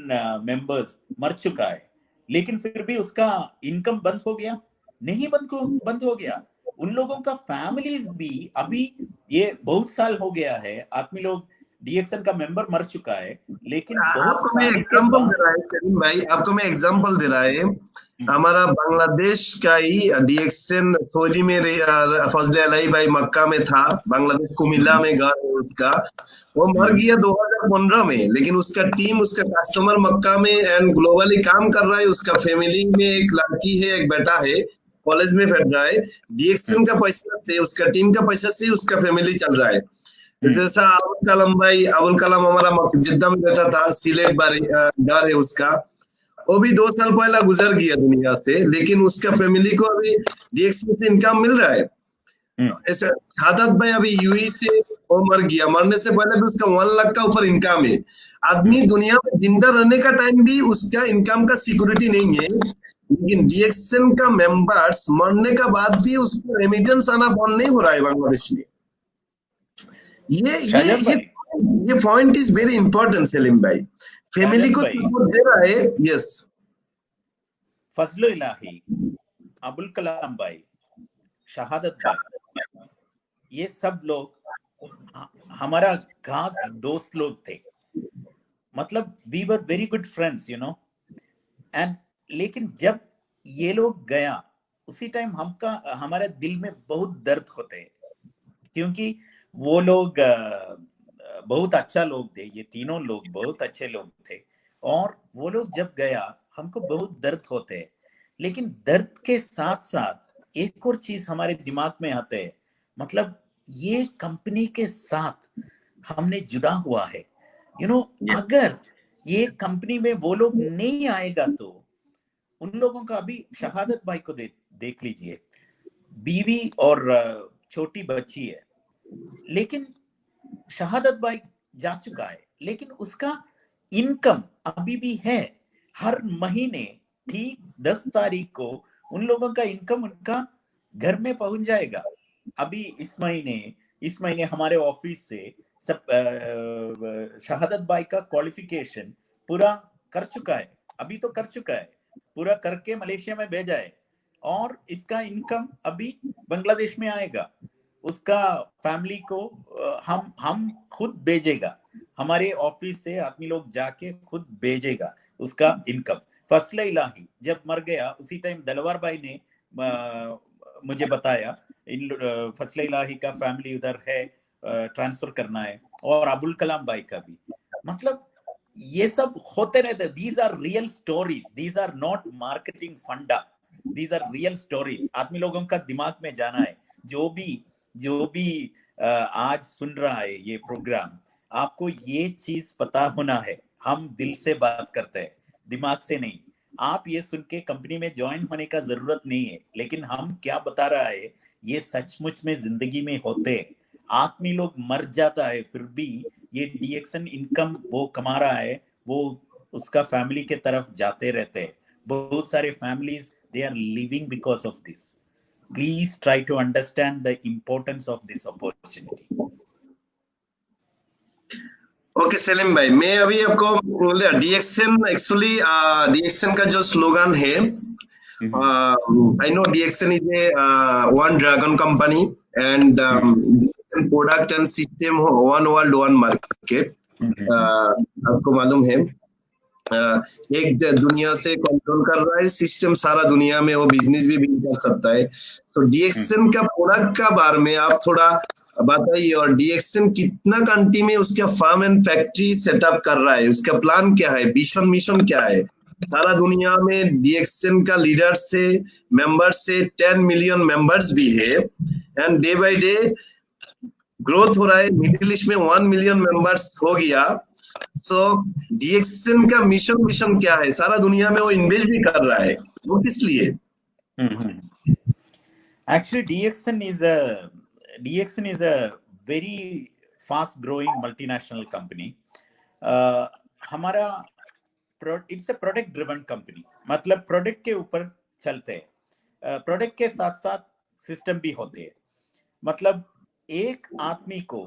मेंबर्स मर चुका है, लेकिन फिर भी उसका इनकम बंद हो गया? नहीं बंद हो गया. उन लोगों का फैमिलीज भी अभी, ये बहुत साल हो गया है, आदमी लोग डीएक्सएन का मेंबर मर चुका है, लेकिन बहुत आपको मैं एग्जांपल दे रहा है करीम भाई, आपको मैं एग्जांपल दे रहा है. हमारा बांग्लादेश का ही डीएक्सन फौजी में फजले अलाई भाई मक्का में था, बांग्लादेश कुमिल्ला में घर है उसका। वो मर गया 2015 में, लेकिन उसका टीम, उसका कस्टमर मक्का में एंड ग्लोबली काम कर रहा है। उसका फैमिली में एक लड़की है, एक बेटा है, कॉलेज में पढ़ रहा है। डीएक्सन का पैसा से, उसका टीम का पैसा से उसका फैमिली चल रहा है। जैसा अबुल कलाम भाई, अबुल कलाम हमारा जिद्दा में रहता था, सिलेट घर है उसका। वो भी 2 साल पहला गुजर गया दुनिया से, लेकिन उसका फैमिली को अभी डीएक्सन से इनकम मिल रहा है। ऐसा शाहादत भाई अभी यूएई से वो मर गया, मरने से पहले भी उसका 1 लाख का ऊपर इनकम है। आदमी दुनिया में जिंदा रहने का टाइम भी उसका इनकम का सिक्योरिटी नहीं है, लेकिन डीएक्सन का मेंबर्स मरने का बाद भी उसको रेमिटेंस आना बंद नहीं हो रहा है बांग्लादेश में। ये point is very important Salim भाई। फैमिली को सपोर्ट दे रहा है। यस, फजलो इलाही, अबुल कलाम भाई, शहादत भाई, ये सब लोग हमारा खास दोस्त लोग थे। मतलब we were very good friends, you know. And लेकिन जब ये लोग गया, उसी टाइम हमारे दिल में बहुत दर्द होते हैं, क्योंकि वो लोग बहुत अच्छा लोग थे। ये तीनों लोग बहुत अच्छे लोग थे, और वो लोग जब गया हमको बहुत दर्द होते हैं। लेकिन दर्द के साथ साथ एक और चीज हमारे दिमाग में आते है, मतलब ये कंपनी के साथ हमने जुड़ा हुआ है, यू नो। अगर ये कंपनी में वो लोग नहीं आएगा तो उन लोगों का, अभी शहादत भाई को देख लीजिए, बीवी और छोटी बच्ची है, लेकिन शहादत भाई जा चुका है, लेकिन उसका इनकम अभी भी है। हर महीने ठीक 10 तारीख को उन लोगों का इनकम उनका घर में पहुंच जाएगा। अभी इस महीने हमारे ऑफिस से सब शहादत भाई का क्वालिफिकेशन पूरा कर चुका है, अभी तो कर चुका है, पूरा करके मलेशिया में भेजा है, और इसका इनकम अभी बांग्लादेश में आएगा। उसका फैमिली को हम खुद भेजेगा, हमारे ऑफिस से आदमी लोग जाके खुद भेजेगा उसका इनकम। फसले इलाही जब मर गया, उसी टाइम दलवार भाई ने मुझे बताया इन फसले इलाही का फैमिली उधर है, ट्रांसफर करना है, और अबुल कलाम भाई का भी। मतलब ये सब होते रहते। These are real stories, these are not marketing funda, these are real stories. आदमी लोगों का दिमाग में जाना है। जो भी आज सुन रहा है ये प्रोग्राम, आपको ये चीज पता होना है, हम दिल से बात करते हैं, दिमाग से नहीं। आप ये सुन के कंपनी में ज्वाइन होने का जरूरत नहीं है, लेकिन हम क्या बता रहा है ये सचमुच में जिंदगी में होते हैं। आदमी लोग मर जाता है, फिर भी ये डीएक्सन इनकम वो कमा रहा है, वो उसका फैमिली के तरफ जाते रहते हैं। बहुत सारे families they are living because of this. Please try to understand the importance of this opportunity. Okay Salim भाई, मैं अभी आपको डीएक्सन, एक्चुअली डीएक्सन का जो स्लोगन है, I know DXN is a one dragon company and product and system one world one market. आपको मालूम है एक दुनिया से कंट्रोल कर रहा है सिस्टम, सारा दुनिया में वो बिजनेस भी बिल्ड कर सकता है। सो डीएक्सन का प्रोडक्ट का बारे में आप थोड़ा बताइए, और डीएक्सन कितना कंट्री में उसका फार्म एंड फैक्ट्री सेटअप कर रहा है, उसका प्लान क्या है, विजन मिशन क्या है। सारा दुनिया में डीएक्सन का लीडर से मेंबर से 10 मिलियन मेंबर्स भी है, and day by day growth हो रहा है। मिडिल ईस्ट में 1 मिलियन मेंबर्स हो गया। सो डीएक्सन का मिशन क्या है, सारा दुनिया में वो इन्वेस्ट भी कर रहा है, वो किस लिए? Actually, DXN is a very fast growing multinational company. हमारा it's a product driven company, मतलब प्रोडक्ट के ऊपर चलते हैं, प्रोडक्ट के साथ साथ सिस्टम भी होते हैं। मतलब एक आदमी को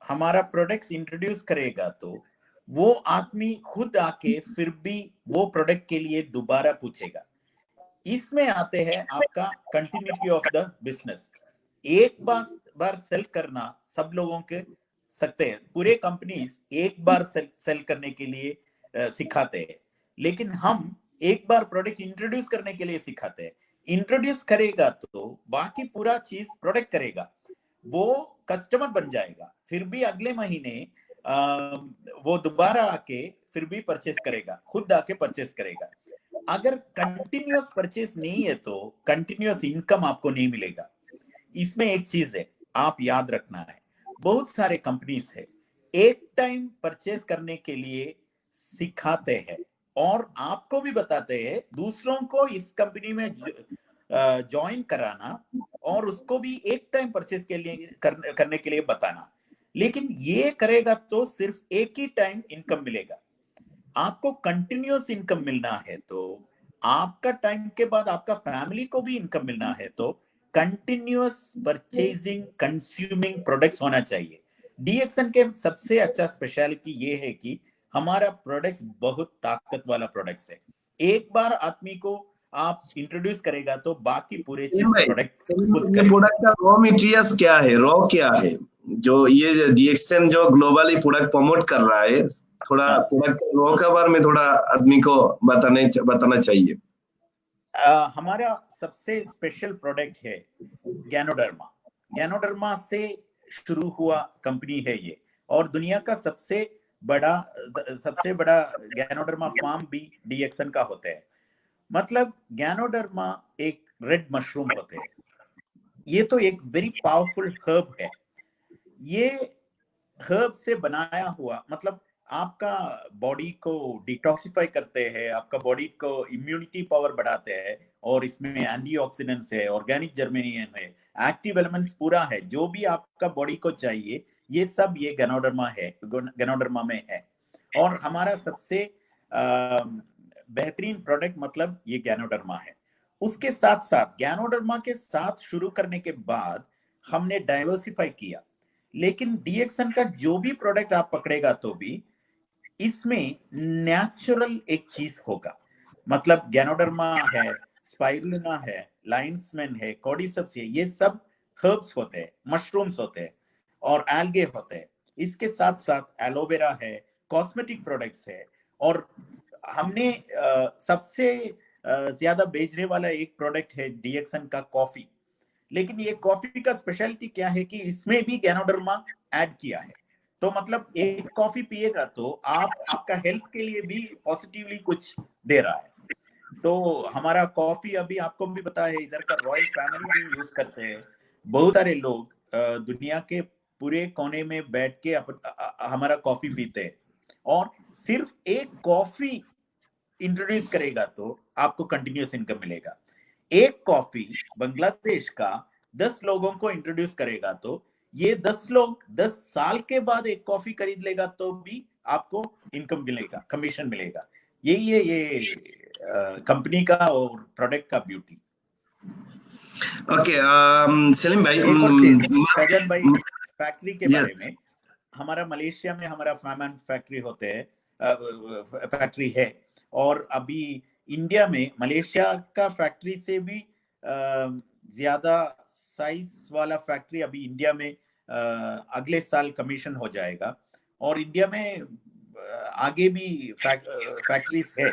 हमारा प्रोडक्ट्स इंट्रोड्यूस करेगा तो वो आदमी खुद आके फिर भी वो प्रोडक्ट के लिए दोबारा पूछेगा। इसमें आते हैं आपका कंटिन्यूटी ऑफ द बिजनेस। एक बार सेल करना सब लोगों के सकते हैं, पूरे कंपनीज एक बार सेल करने के लिए सिखाते हैं, लेकिन हम एक बार प्रोडक्ट इंट्रोड्यूस करने के लिए सिखाते हैं। इंट्रोड्यूस करेगा तो बाकी पूरा चीज प्रोडक्ट करेगा, वो कस्टमर बन जाएगा, फिर भी अगले महीने वो दोबारा आके फिर भी परचेस करेगा, खुद आके परचेस करेगा। अगर कंटिन्यूअस परचेस नहीं है तो कंटिन्यूअस इनकम आपको नहीं मिलेगा। इसमें एक चीज है आप याद रखना है, बहुत सारे कंपनीज है एक टाइम परचेस करने के लिए सिखाते हैं और आपको भी बताते हैं दूसरों को इस कंपनी में ज्वाइन कराना और उसको भी एक टाइम परचेस के लिए करने के लिए बताना। लेकिन ये करेगा तो सिर्फ एक ही टाइम इनकम मिलेगा। आपको कंटिन्यूअस इनकम मिलना है तो आपका टाइम के बाद आपका फैमिली को भी इनकम मिलना है तो कंटिन्यूअस परचेजिंग कंज्यूमिंग प्रोडक्ट्स होना चाहिए। डीएक्सन के सबसे अच्छा स्पेशलिटी ये है कि हमारा प्रोडक्ट्स बहुत ताकत वाला प्रोडक्ट्स है। एक बार आदमी को आप इंट्रोड्यूस करेगा तो बाकी पूरे चीज भाई, प्रोडक्ट खुद ये करेगा। प्रोडक्ट का रॉ मटेरियल्स क्या है, रॉ क्या है, जो ये डीएक्सन जो ग्लोबली प्रोडक्ट प्रमोट कर रहा है, थोड़ा हाँ। प्रोडक्ट रॉ के बारे में थोड़ा आदमी को बताना चाहिए। हमारा सबसे स्पेशल प्रोडक्ट है गैनोडर्मा। गैनोडर्मा से शुरू हुआ कंपनी है ये, और दुनिया का सबसे बड़ा गैनोडर्मा फार्म भी डीएक्सन का होता है। मतलब गैनोडर्मा एक रेड मशरूम होते हैं, ये तो एक वेरी पावरफुल हर्ब है। ये हर्ब से बनाया हुआ मतलब आपका बॉडी को डिटॉक्सिफाई करते हैं, आपका बॉडी को इम्यूनिटी पावर बढ़ाते हैं, और इसमें एंटीऑक्सीडेंट्स है, ऑर्गेनिक जर्मेनियम है, एक्टिव एलिमेंट्स पूरा है, जो भी आपका बॉडी को चाहिए ये सब ये गैनोडर्मा में है। और हमारा सबसे बेहतरीन प्रोडक्ट मतलब ये गैनोडर्मा है। उसके साथ साथ गैनोडर्मा के साथ शुरू करने के बाद हमने डाइवर्सिफाई किया, लेकिन डीएक्सन का जो भी प्रोडक्ट आप पकड़ेगा तो भी इसमें नेचुरल एक चीज होगा। मतलब गैनोडर्मा है, स्पाइरुलिना है, लाइन्समैन है, कॉर्डिसेप्स है, ये सब हर्ब्स होते हैं, मशरूम्स होते हैं और एल्गे होते हैं। इसके साथ साथ एलोवेरा है, कॉस्मेटिक प्रोडक्ट्स है, और हमने सबसे ज्यादा बेचने वाला एक प्रोडक्ट है डीएक्सन का कॉफी। लेकिन ये कॉफी का स्पेशलिटी क्या है कि इसमें भी गैनोडर्मा ऐड किया है। तो मतलब एक कॉफी पिएगा तो आपका हेल्थ के लिए भी पॉजिटिवली कुछ दे रहा है। तो हमारा कॉफी अभी आपको भी पता है इधर का रॉयल फैमिली भी यूज करते हैं। बहुत सारे लोग दुनिया के पूरे कोने में बैठ के हमारा कॉफी पीते हैं। और सिर्फ एक कॉफी इंट्रोड्यूस करेगा तो आपको कंटिन्यूस इनकम मिलेगा। एक कॉफी बांग्लादेश का 10 लोगों को इंट्रोड्यूस करेगा तो ये 10 लोग 10 साल के बाद एक कॉफी खरीद लेगा तो भी आपको इनकम मिलेगा, कमीशन मिलेगा। यही है ये कंपनी का और प्रोडक्ट का ब्यूटी। ओके, सलीम भाई, एक और चीज शाहजान भाई, फैक्ट्री के बारे में, हमारा मलेशिया में हमारा फार्मन फैक्ट्री होते हैं, फैक्ट्री है, और अभी इंडिया में मलेशिया का फैक्ट्री से भी ज्यादा साइज वाला फैक्ट्री अभी इंडिया में अगले साल कमीशन हो जाएगा। और इंडिया में आगे भी फैक्ट्रीज है,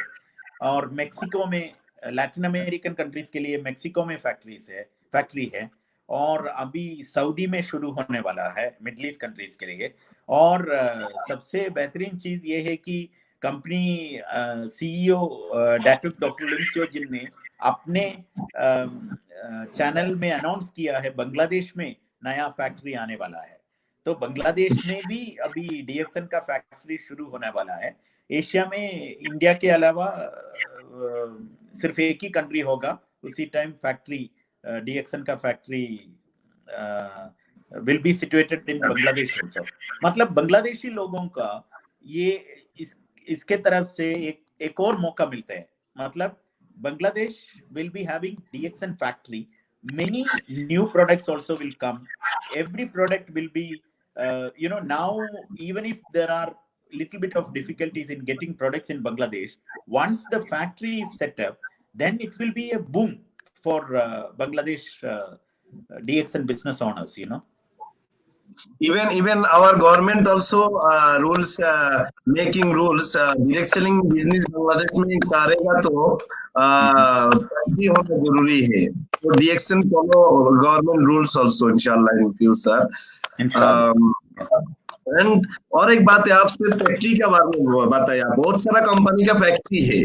और मेक्सिको में, लैटिन अमेरिकन कंट्रीज के लिए मेक्सिको में फैक्ट्री है, और अभी सऊदी में शुरू होने वाला है मिडिल ईस्ट कंट्रीज के लिए। और सबसे बेहतरीन चीज ये है कि कंपनी सीईओ डॉक्टर लिंग सियो जिन ने अपने चैनल में अनाउंस किया है बांग्लादेश में नया फैक्ट्री आने वाला है। तो बांग्लादेश में भी अभी डीएक्सन का फैक्ट्री शुरू होने वाला है। एशिया में इंडिया के अलावा सिर्फ एक ही कंट्री होगा उसी टाइम फैक्ट्री, डीएक्सन का factory will be situated in Bangladesh also. मतलब बांग्लादेशी लोगों का ये इसके तरफ से एक और मौका मिलता है। मतलब Bangladesh will be having DXN factory. Many new products also will come. Every product will be, now even if there are little bit of difficulties in getting products in Bangladesh, once the factory is set up, then it will be a boom for Bangladesh DXN business owners. Even our government also rules making rules direct selling business Bangladesh में करेगा तो factory होना जरूरी है, तो DXN follow government rules also inshallah in future. इंशाल्लाह। And और एक बात है, आपसे फैक्ट्री के बारे में बताया, बहुत सारा कंपनी का फैक्ट्री है,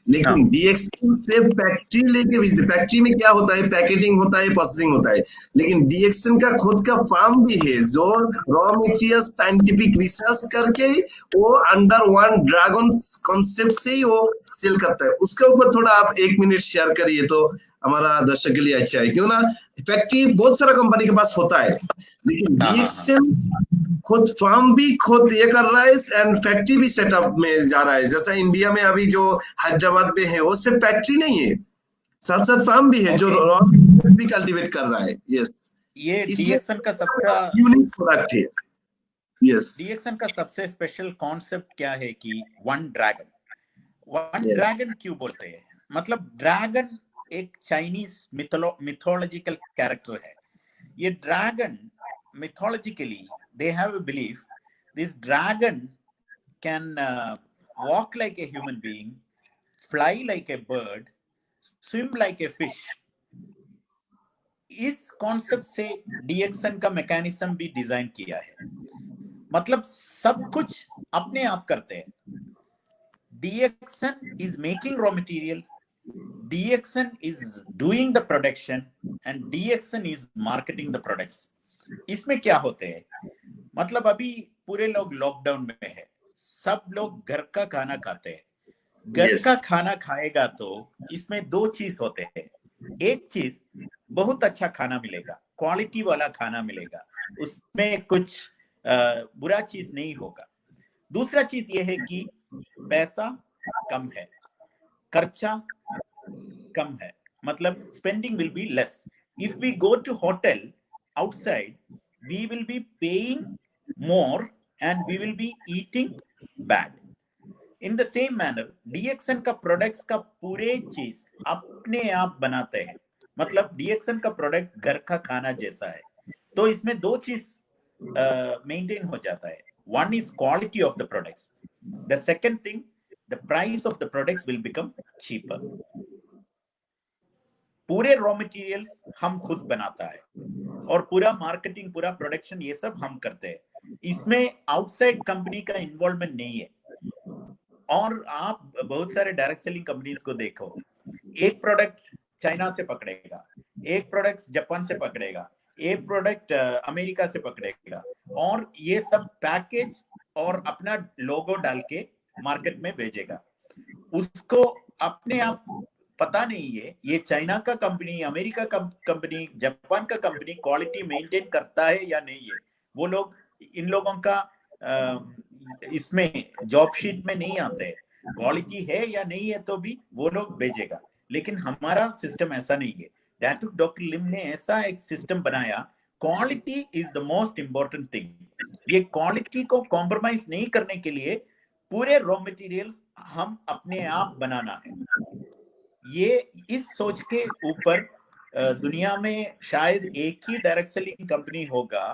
लेकिन हाँ। DXN से फैक्ट्री लेके, फैक्ट्री में क्या होता है, पैकेटिंग होता है, प्रोसेसिंग होता है, लेकिन DXN का खुद का फार्म भी है जो रॉ मटेरियल साइंटिफिक रिसर्च करके वो अंडर वन ड्रैगन कॉन्सेप्ट से ही वो सेल करता है। उसके ऊपर थोड़ा आप 1 मिनट शेयर करिए तो हमारा दर्शक के लिए अच्छा है, क्यों ना, फैक्ट्री बहुत सारा कंपनी के पास होता है, लेकिन हाँ, हाँ, हाँ। DXN खुद फार्म भी खुद ये कर रहा है एंड फैक्ट्री भी सेटअप में जा रहा है। जैसा इंडिया में अभी जो हैदराबाद में है वो सिर्फ फैक्ट्री नहीं है, साथ साथ फार्म भी है जो ओके। रॉ भी कल्टीवेट कर रहा है। यस, ये इसलिए DXN का सबसे यूनिक प्रोडक्ट है। यस, DXN का सबसे स्पेशल कॉन्सेप्ट क्या है कि वन ड्रैगन यस, क्यों बोलते हैं? मतलब ड्रैगन एक चाइनीज मिथोलॉजिकल कैरेक्टर है। ये dragon mythologically they have a belief this dragon can walk like a human being, fly like a bird, swim like a fish. इस कॉन्सेप्ट से DXN का मैकेनिज्म भी डिजाइन किया है, मतलब सब कुछ अपने आप करते हैं। DXN is making raw material, DXN is doing the production and DXN is marketing the products. इसमें क्या होते हैं, मतलब अभी पूरे लोग लॉकडाउन में है, सब लोग घर का खाना खाते हैं। घर का खाना खाएगा तो इसमें 2 चीज होते हैं। एक चीज बहुत अच्छा खाना मिलेगा, क्वालिटी वाला खाना मिलेगा, उसमें कुछ बुरा चीज नहीं होगा। दूसरा चीज ये है कि पैसा कम है, खर्चा कम है, मतलब spending will be less. If we go to hotel outside we will be paying more and we will be eating bad. In the same manner DXN का प्रोडक्ट्स का पूरे चीज अपने आप बनाते हैं, मतलब DXN का प्रोडक्ट घर का खाना जैसा है। तो इसमें 2 चीज मेंटेन हो जाता है। One is quality of the products, the second thing the price of the products will become cheaper. पूरे रॉ मटेरियल्स हम खुद बनाता है और पूरा मार्केटिंग, पूरा प्रोडक्शन, ये सब हम करते हैं। इसमें आउटसाइड कंपनी का इन्वॉल्वमेंट नहीं है। और आप बहुत सारे डायरेक्ट सेलिंग कंपनीज को देखो, एक प्रोडक्ट चाइना से पकड़ेगा, एक प्रोडक्ट जापान से पकड़ेगा, एक प्रोडक्ट अमेरिका से पकड़ेगा, और ये सब पैकेज और अपना लोगो डाल के मार्केट में भेजेगा। उसको अपने आप पता नहीं है ये चाइना का कंपनी, अमेरिका का कंपनी, जापान का कंपनी क्वालिटी मेंटेन करता है या नहीं है। वो लोग, इन लोगों का इसमें जॉब शीट में नहीं आते हैं, क्वालिटी है या नहीं है तो भी वो लोग भेजेगा। लेकिन हमारा सिस्टम ऐसा नहीं है। डॉक्टर लिम ने ऐसा एक सिस्टम बनाया, quality is the most important thing. ये क्वालिटी को कॉम्प्रोमाइज नहीं करने के लिए पूरे रॉ मटेरियल्स हम अपने आप बनाना है। ये इस सोच के ऊपर दुनिया में शायद एक ही डायरेक्ट सेलिंग कंपनी होगा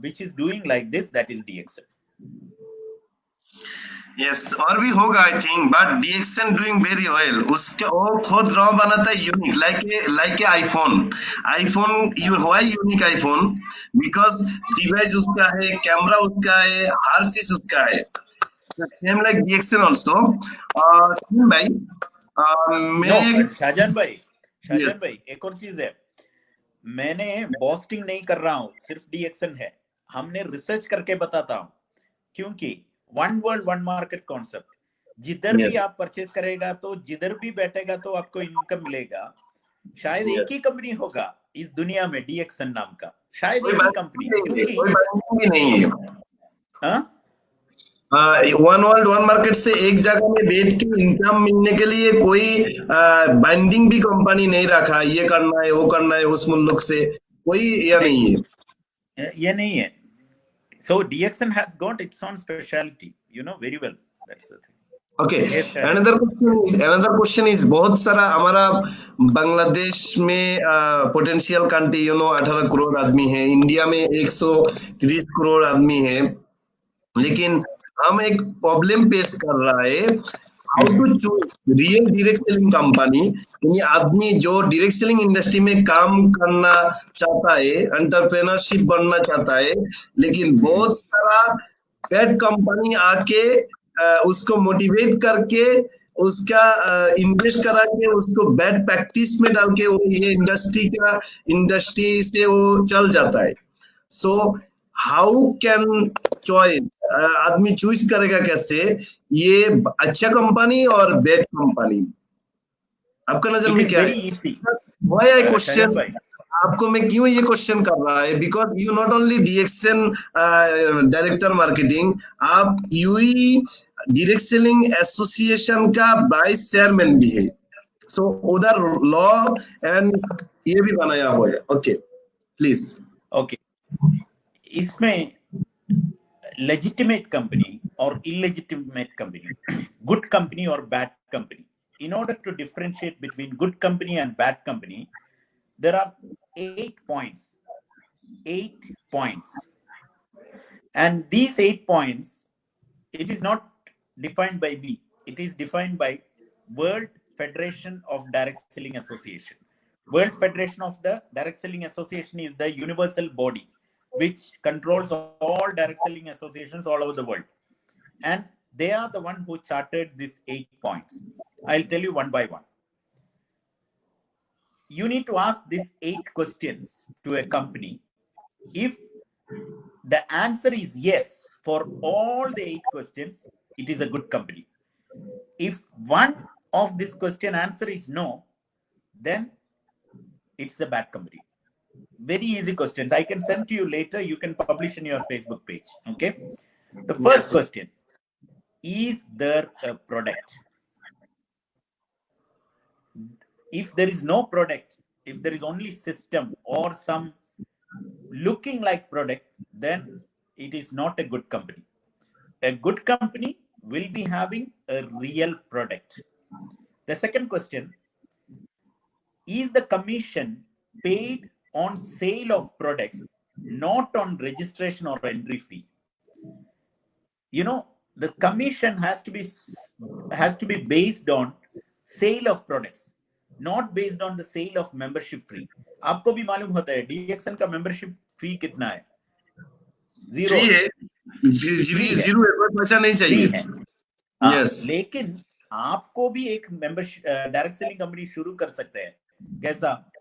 which is doing like this, that is DXN. Yes, और भी होगा I think, but DXN doing very well. उसके वो खुद रॉ बनाता है unique, like a iPhone you why unique iPhone, because device उसका है, कैमरा उसका है, हर चीज उसका है। Same like DXN also. भाई मैं शाहजान भाई, एक और चीज है, मैंने बॉस्टिंग नहीं कर रहा हूं, सिर्फ DXN है। हमने रिसर्च करके बताता हूं, क्योंकि one world one market concept, जिधर भी आप परचेज करेगा तो जिधर भी बैठेगा तो आपको इनकम मिलेगा। शायद एक ही कंपनी होगा इस दुनिया में DXN नाम का, शायद एक ही कंपनी, क्योंकि नहीं है। हाँ, वन वर्ल्ड वन मार्केट से एक जगह में बैठ के इनकम मिलने के लिए कोई बाइंडिंग भी कंपनी नहीं रखा, ये करना है वो करना है उस मुल्क से, कोई ये नहीं है, ये नहीं है। So DXN has got its own specialty, you know very well. That's the thing. Okay, Yes, Shahid. Another question is बहुत सारा हमारा बांग्लादेश में पोटेंशियल कंट्री 18 करोड़ आदमी है, इंडिया में 130 करोड़ आदमी है, लेकिन हम एक प्रॉब्लम फेस कर रहा है, how to choose real direct selling company. यानी आदमी जो डायरेक्ट सेलिंग इंडस्ट्री में काम करना चाहता है, एंटरप्रेन्योरशिप बनना चाहता है, लेकिन बहुत सारा बैड कंपनी आके उसको मोटिवेट करके, उसका इन्वेस्ट करा के, उसको बैड प्रैक्टिस में डाल के वो ये इंडस्ट्री से वो चल जाता है। सो हाउ कैन चॉइस आदमी चूज करेगा कैसे ये अच्छा कंपनी और बैड कंपनी? आपका नजर It में is क्या है? very easy. Why I Shahid question bhai. आपको, मैं क्यों ये क्वेश्चन कर रहा है, because you not only DXN director marketing, आप यूई डायरेक्ट सेलिंग एसोसिएशन का वाइस चेयरमैन भी है। सो उधर लॉ एंड ये भी बनाया हुआ है। Okay please. Okay. इसमें legitimate company or illegitimate company, good company or bad company. In order to differentiate between good company and bad company, there are 8 points. 8 points. And these 8 points, it is not defined by me. It is defined by World Federation of Direct Selling Association. World Federation of the Direct Selling Association is the universal body which controls all direct selling associations all over the world. And they are the one who charted these 8 points. I'll tell you one by one. You need to ask these 8 questions to a company. If the answer is yes for all the 8 questions, it is a good company. If one of this question answer is no, then it's a bad company. Very easy questions. I can send to you later. You can publish in your Facebook page. Okay. The first question, is there a product? If there is no product, if there is only system or some looking like product, then it is not a good company. A good company will be having a real product. The second question, is the commission paid on sale of products, not on registration or entry fee? The commission has to be based on sale of products, not based on the sale of membership fee. आपको भी मालूम होता है डीएक्सन का membership fee कितना है? Zero है, zero पैसा नहीं चाहिए है। यस। लेकिन आपको भी एक मेंबरशिप डायरेक्ट सेलिंग कंपनी शुरू कर सकते हैं। कैसा?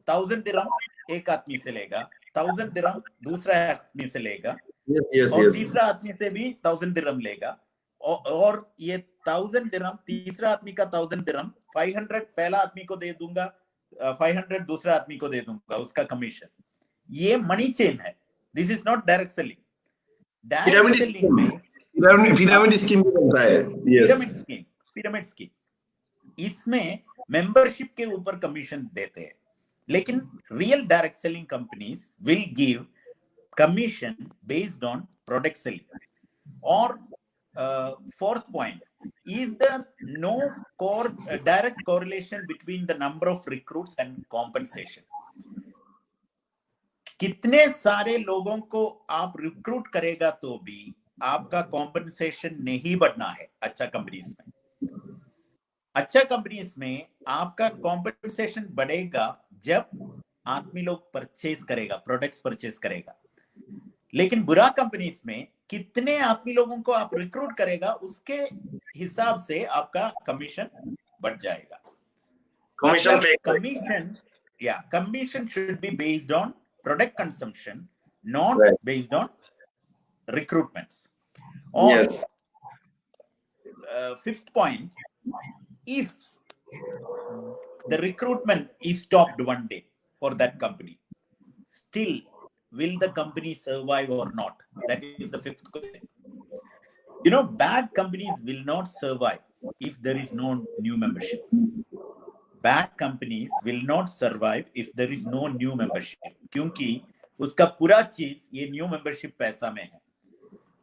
1000 दिरहम एक आदमी से लेगा, 1000 दिरहम दूसरा आदमी से लेगा, और तीसरा आदमी से भी 1000 दिरहम लेगा, और ये 1000 दिरहम तीसरा आदमी का 1000 दिरहम 500 पहला आदमी को दे दूंगा, 500 दूसरा आदमी को दे दूंगा उसका कमीशन। ये मनी चेन है। This is not direct selling. Direct selling में पिरामिड स्कीम बनता है। पिरामिड स्कीम इसमें मेंबरशिप के ऊपर कमीशन देते हैं, लेकिन real direct selling companies will give commission based on product selling. Or fourth point, is there no direct correlation between the number of recruits and compensation? कितने सारे लोगों को आप रिक्रूट करेगा तो भी आपका कॉम्पनसेशन नहीं बढ़ना है। अच्छा कंपनीज में आपका कॉम्पनसेशन बढ़ेगा जब आदमी लोग परचेज करेगा, प्रोडक्ट्स परचेज करेगा। लेकिन बुरा कंपनीज में कितने आदमी लोगों को आप रिक्रूट करेगा उसके हिसाब से आपका कमीशन बढ़ जाएगा। Commission should be based on product consumption, not based on recruitments. और fifth point, if the recruitment is stopped one day for that company, still will the company survive or not? That is the fifth question. Bad companies will not survive if there is no new membership. Bad companies will not survive if there is no new membership, क्योंकि उसका पूरा चीज ये new membership पैसा में है।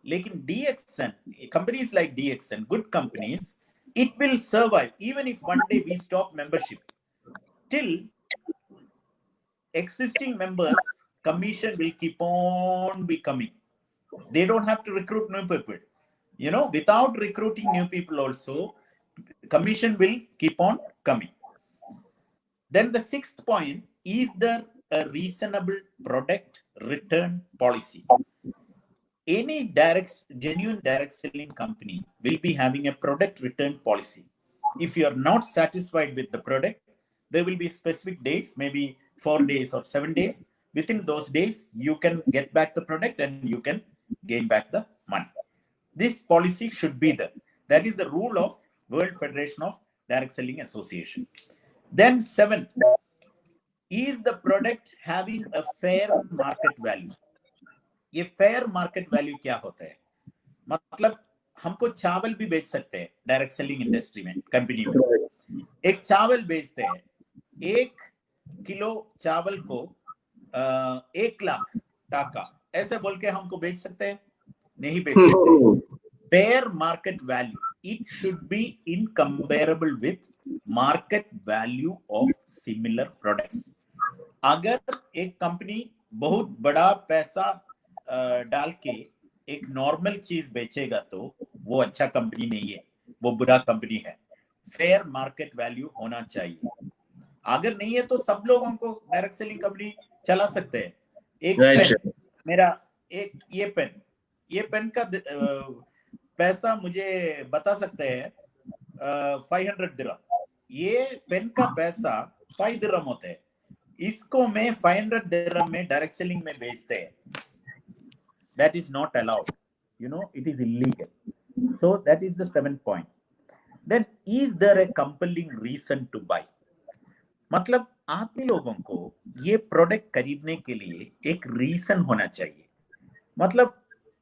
लेकिन DXN, companies like DXN, good companies, it will survive even if one day we stop membership. Till existing members, commission will keep on becoming. They don't have to recruit new people. You know, without recruiting new people also, commission will keep on coming. Then the sixth point, is there a reasonable product return policy? Any genuine direct selling company will be having a product return policy. If you are not satisfied with the product, there will be specific days, maybe 4 days or 7 days. Within those days, you can get back the product and you can gain back the money. This policy should be there. That is the rule of World Federation of Direct Selling Association. Then seventh, is the product having a fair market value? ये fair market value क्या होता है? मतलब हमको चावल भी बेच सकते हैं डायरेक्ट सेलिंग इंडस्ट्री में, कंपनी में एक चावल बेचते हैं, 1 किलो चावल को 1 लाख टाका ऐसे बोल के हमको बेच सकते हैं? नहीं बेच सकते. Fair market value, it should be incomparable with market value of similar products. अगर एक कंपनी बहुत बड़ा पैसा डाल के एक नॉर्मल चीज बेचेगा तो वो अच्छा कंपनी नहीं है, वो बुरा कंपनी है. फेयर मार्केट वैल्यू होना चाहिए. अगर नहीं है तो सब लोगों को डायरेक्ट सेलिंग कंपनी चला सकते हैं. एक पेन, मेरा एक ये पेन का पैसा मुझे बता सकते हैं 500 दिरहम. ये पेन का पैसा 5 दिरहम होते हैं. इसको मैं 500 दिरहम में डायरेक्ट सेलिंग में बेचते हैं. That is not allowed. You know, it is illegal. So that is the 7th point. Then, is there a compelling reason to buy? मतलब आदमी लोगों को ये प्रोडक्ट खरीदने के लिए एक रीजन होना चाहिए. मतलब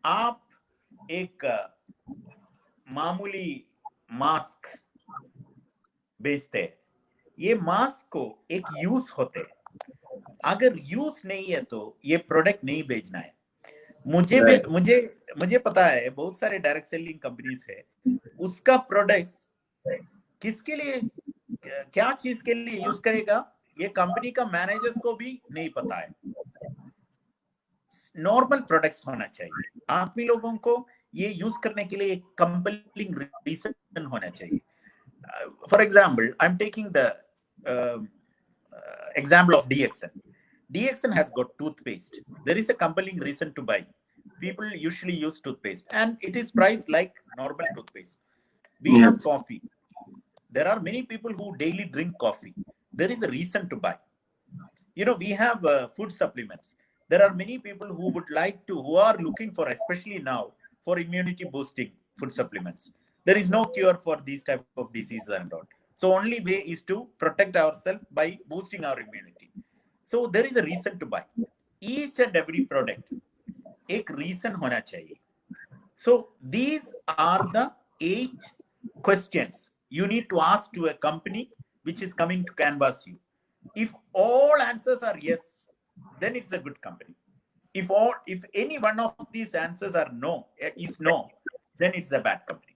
आप एक मामूली मास्क बेचते हैं, ये मास्क को एक यूज होते हैं. अगर यूज नहीं है तो ये प्रोडक्ट नहीं बेचना है. मुझे पता है बहुत सारे डायरेक्ट सेलिंग कंपनीज है, उसका प्रोडक्ट्स किसके लिए, क्या चीज के लिए यूज करेगा, ये कंपनी का मैनेजर्स को भी नहीं पता है. नॉर्मल प्रोडक्ट्स होना चाहिए. आदमी लोगों को ये यूज करने के लिए एक कंपलिंग रीजन होना चाहिए. For example, I am taking the example of DXN. DXN has got toothpaste. There is a compelling reason to buy. People usually use toothpaste and it is priced like normal toothpaste. We have coffee. There are many people who daily drink coffee. There is a reason to buy. You know, we have food supplements. There are many people who would like to, who are looking for, especially now, for immunity boosting food supplements. There is no cure for these type of diseases and all. So only way is to protect ourselves by boosting our immunity. So there is a reason to buy. Each and every product, एक reason होना चाहिए. So these are the 8 questions you need to ask to a company which is coming to canvass you. If all answers are yes, then it's a good company. If any one of these answers are no, then it's a bad company.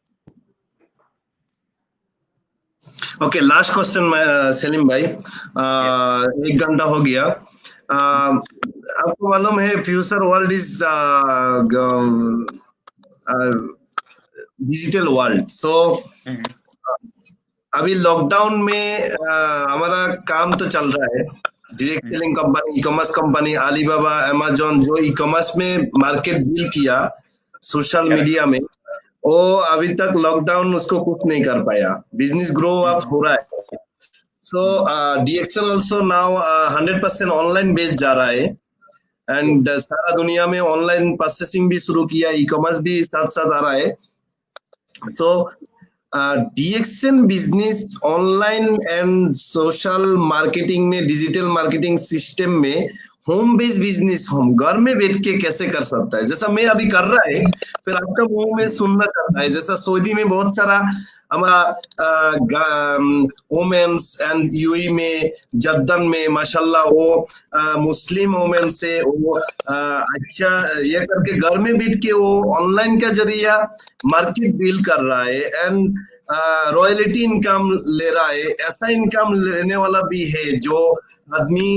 Okay, last question Salim भाई. 1 घंटा हो गया. आपको मालूम है future world is digital world. So अभी lockdown में हमारा काम तो चल रहा है. Direct selling company, e commerce company, Alibaba, Amazon, जो ई कॉमर्स में मार्केट बिल्ड किया सोशल मीडिया में, वो अभी तक लॉकडाउन उसको कुछ नहीं कर पाया. बिजनेस ग्रो अप हो रहा है. सो DXN also now 100% online based जा रहा है. एंड सारा दुनिया में ऑनलाइन परचेसिंग भी शुरू किया, ई कॉमर्स भी साथ साथ आ रहा है. सो DXN business online and social marketing में, डिजिटल मार्केटिंग सिस्टम में होम बेस्ड बिजनेस, होम घर में बैठ के कैसे कर सकता है, जैसा मैं अभी कर रहा है. फिर आपका मुंह में सुनना चाहता है, जैसा सऊदी में बहुत सारा हमारा वुमेन्स एंड यूई में जद्दन में माशाल्लाह वो मुस्लिम वुमेन से वो अच्छा ये करके घर में बैठ के वो ऑनलाइन का जरिया मार्केट बिल्ड कर रहा है एंड रॉयल्टी इनकम ले रहा है। ऐसा इनकम लेने वाला भी है जो आदमी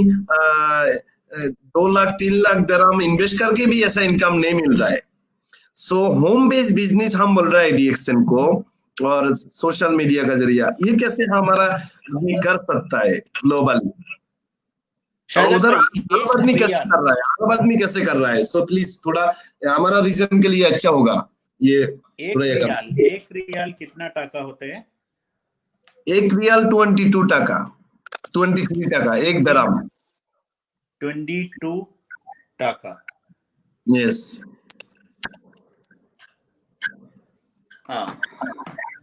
2 लाख 3 लाख दरहम इन्वेस्ट करके भी ऐसा इनकम नहीं मिल रहा है। सो होम बेस्ड बिजनेस हम बोल रहा है डीएक्सएन को और सोशल मीडिया का जरिया ये कैसे हमारा आदमी कर सकता है ग्लोबली, और शाहजाद उधर भाई, आम आदमी कैसे रियाल कर रहा है, आम आदमी कैसे कर रहा है। सो प्लीज थोड़ा हमारा रीजन के लिए अच्छा होगा ये थोड़ा ये करना। एक रियाल कितना टाका होते हैं? 1 रियाल 22 टाका 23 टाका 1 दरहम। 22 टाका। यस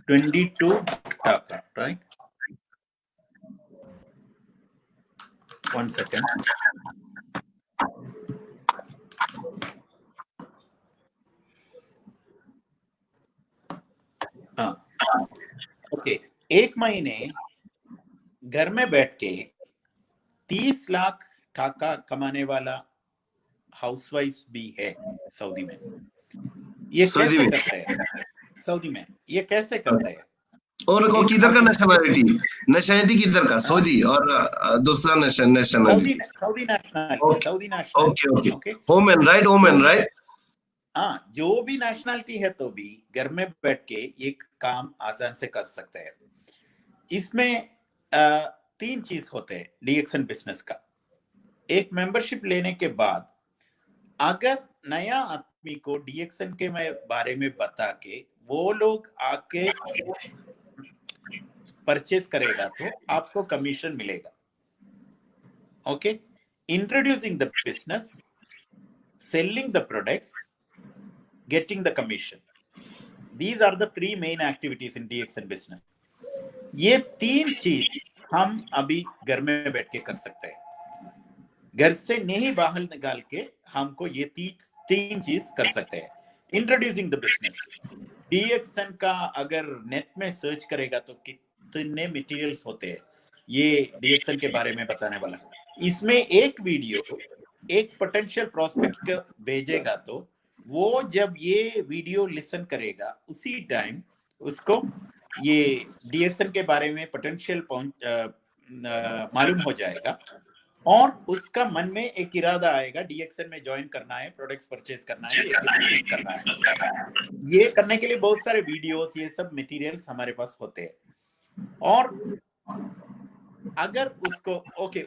22 टाका, right? 1 second. ओके, एक महीने घर में बैठ के 30 लाख टाका कमाने वाला हाउसवाइफ भी है सऊदी में। ये सऊदी कैसे में? करता है? सऊदी में ये कैसे करता है? और को किधर का नेशनलिटी किधर का? सऊदी और दूसरा nationality? Saudi nationality, Saudi okay okay okay. Women right, women right. हाँ, जो भी नेशनलिटी है तो भी घर में बैठ के ये काम आसान से कर सकते हैं। इसमें 3 चीज होते हैं डीएक्सएन बिजनेस का। एक, मेंबरशिप लेने के बाद अगर नया आदमी को डीएक्सएन के बारे में बता के वो लोग आके परचेज करेगा तो आपको कमीशन मिलेगा। Okay, introducing the business, selling the products, getting the commission. These are the 3 main activities in DXN business. ये 3 चीज हम अभी घर में बैठ के कर सकते हैं। घर से नहीं बाहर निकाल के हमको ये 3 चीज कर सकते हैं। इंट्रोड्यूसिंग द बिजनेस, DXN का अगर नेट में सर्च करेगा तो कितने मटेरियल्स होते हैं ये DXN के बारे में बताने वाला। इसमें एक वीडियो एक पोटेंशियल प्रोस्पेक्ट भेजेगा तो वो जब ये वीडियो लिसन करेगा उसी टाइम उसको ये डीएक्सएन के बारे में पोटेंशियल मालूम हो जाएगा और उसका मन में एक इरादा आएगा डीएक्सएन में ज्वाइन करना है, प्रोडक्ट्स परचेज करना है, बिजनेस करना है। ये करने के लिए बहुत सारे वीडियोस, ये सब मटेरियल्स हमारे पास होते हैं। और अगर उसको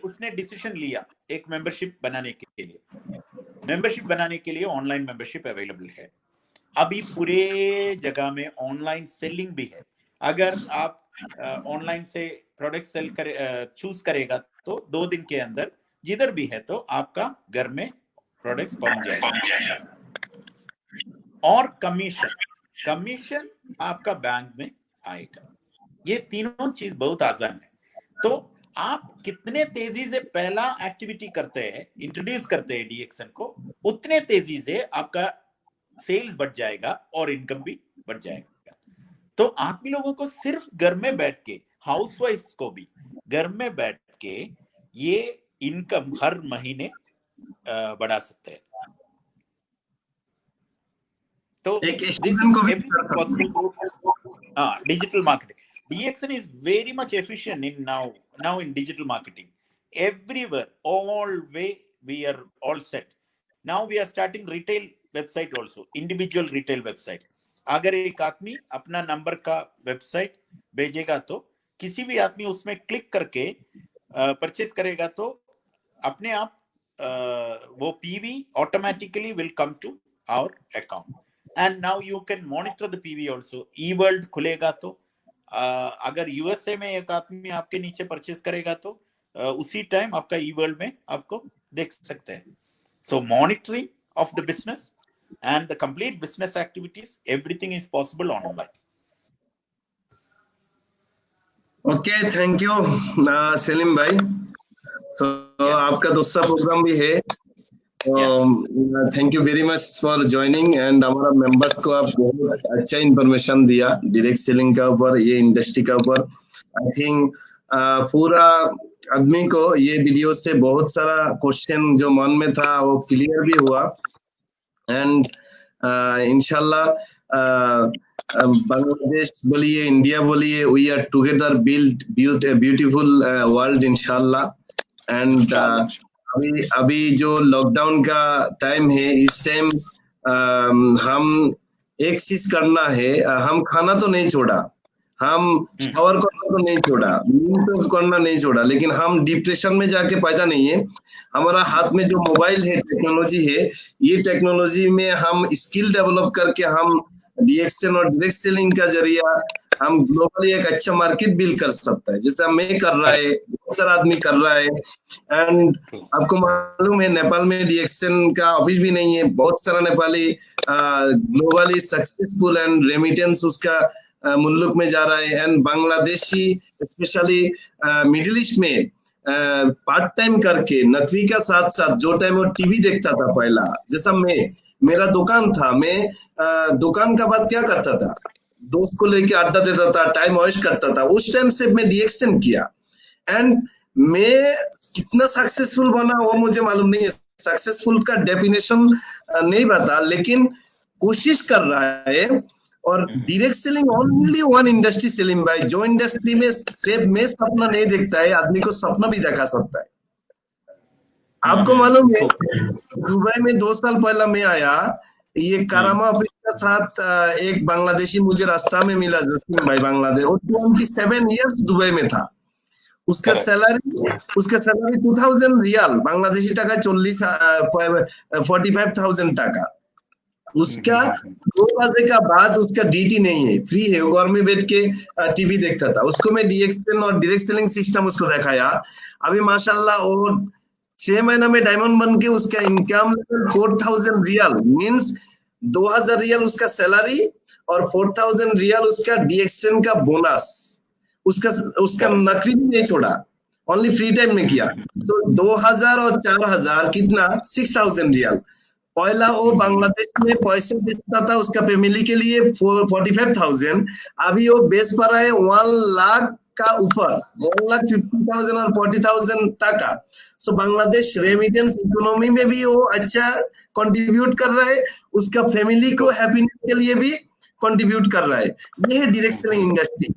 उसने डिसीजन लिया एक मेंबरशिप बनाने के लिए, मेंबरशिप बनाने के लिए ऑनलाइन मेंबरशिप अवेलेबल है। अभी पूरे जगह में ऑनलाइन सेलिंग भी है। अगर आप ऑनलाइन से प्रोडक्ट सेल कर चूज करेगा तो 2 दिन के अंदर जिधर भी है तो आपका घर में प्रोडक्ट्स पहुंच जाएगा। और कमीशन आपका बैंक में आएगा। ये तीनों चीज बहुत आसान है। तो आप कितने तेजी से पहला एक्टिविटी करते हैं, इंट्रोड्यूस करते हैं डीएक्सएन को, उतने तेजी से आपका सेल्स बढ़ जाएगा और इनकम भी बढ़ जाएगा। तो आप भी लोगों को सिर्फ घर में बैठ के, हाउसवाइफ्स को भी घर में बैठ के ये इनकम हर महीने बढ़ा सकते हैं। तो digital marketing, DXN is very much efficient in now in digital marketing. Everywhere, all way we are all set. Now we are starting retail website also, individual retail website. अगर एक आदमी अपना नंबर का वेबसाइट भेजेगा तो किसी भी आदमी उसमें क्लिक करके परचेज करेगा तो अपने आप वो PV automatically will come to our account. And now you can monitor the PV also. eWorld खुलेगा तो अगर यूएसए में एक आदमी आपके नीचे परचेज करेगा तो उसी टाइम आपका eWorld में आपको देख सकते हैं। So monitoring of the business and the complete business activities, everything is possible online. Okay, thank you Salim भाई। So आपका दूसरा प्रोग्राम भी है thank you very much for joining and हमारा मेंबर्स को आप बहुत अच्छा इंफॉर्मेशन दिया डायरेक्ट सेलिंग का ऊपर, ये इंडस्ट्री का ऊपर। आई थिंक पूरा आदमी को ये वीडियो से बहुत सारा क्वेश्चन जो मन में था वो क्लियर भी हुआ एंड इंशाल्लाह बांग्लादेश बोलिए, इंडिया बोलिए, we are together build beautiful world इंशाल्लाह। एंड अभी जो लॉकडाउन का टाइम है, इस टाइम हम एक चीज करना है, हम खाना तो नहीं छोड़ा, हम शावर करना तो नहीं छोड़ा, नींद तो करना नहीं छोड़ा, लेकिन हम डिप्रेशन में जाके पैदा नहीं है। हमारा हाथ में जो मोबाइल है, टेक्नोलॉजी है, ये टेक्नोलॉजी में हम स्किल डेवलप करके हम डीएक्सएन और डायरेक्ट सेलिंग का जरिया हम ग्लोबली एक अच्छा मार्केट बिल्ड कर सकता है, जैसा मैं कर रहा है, बहुत सारा आदमी कर रहा है। एंड आपको मालूम है नेपाल में डीएक्सएन का ऑफिस भी नहीं है, बहुत सारा Nepali globally successful and remittance उसका मुल्क में जा रहा है। And Bangladeshi specially middle east में पार्ट टाइम करके नौकरी का साथ साथ, जो टाइम वो टीवी देखता था पहला, जैसा मेरा दुकान था, मैं दुकान का बाद क्या करता था, दोस्त को लेके अड्डा देता था, टाइम वेस्ट करता था, उस टाइम से मैं डीएक्सएन किया एंड मैं कितना सक्सेसफुल बना वो मुझे मालूम नहीं है। सक्सेसफुल का डेफिनेशन नहीं पता, लेकिन कोशिश कर रहा है। और direct selling only one industry selling भाई, जो इंडस्ट्री में सिर्फ मैं सपना नहीं देखता है, आदमी को सपना भी दिखा सकता है। आपको मालूम है, दुबई में 2 साल पहला मैं आया, ये कारामा ऑफिस के साथ एक बांग्लादेशी मुझे रास्ता में मिला, जसीम भाई बांग्लादेश, वो 27 इयर्स दुबई में था। उसका सैलरी 2000 रियाल, बांग्लादेशी टाका 45,000 टाका। उसका 2 बजे का बाद उसका ड्यूटी नहीं है, फ्री है, वो घर में बैठ के टीवी देखता था। उसको मैं डीएक्सएन और डायरेक्ट सेलिंग सिस्टम उसको दिखाया। अभी माशाल्लाह वो 6 महीना में डायमंड बन के उसका इनकम 4000 रियाल, मीन्स 2000 रियाल उसका सैलरी और 4000 रियाल उसका डीएक्सएन का बोनस। उसका नौकरी भी नहीं छोड़ा, ओनली फ्री टाइम में किया। तो 2000 और 4000 कितना, 6000 रियाल। पहला वो बांग्लादेश में पैसे बेचता था उसका फैमिली के लिए 45,000, अभी वो बेच पा रहा है 1 लाख का ऊपर, 1,50,000 और 40,000 टाका। सो बांग्लादेश रेमिटेंस इकोनॉमी में भी वो अच्छा कंट्रीब्यूट कर रहा है, उसका फैमिली को हैप्पीनेस के लिए भी कंट्रीब्यूट कर रहा है। ये है direct selling industry.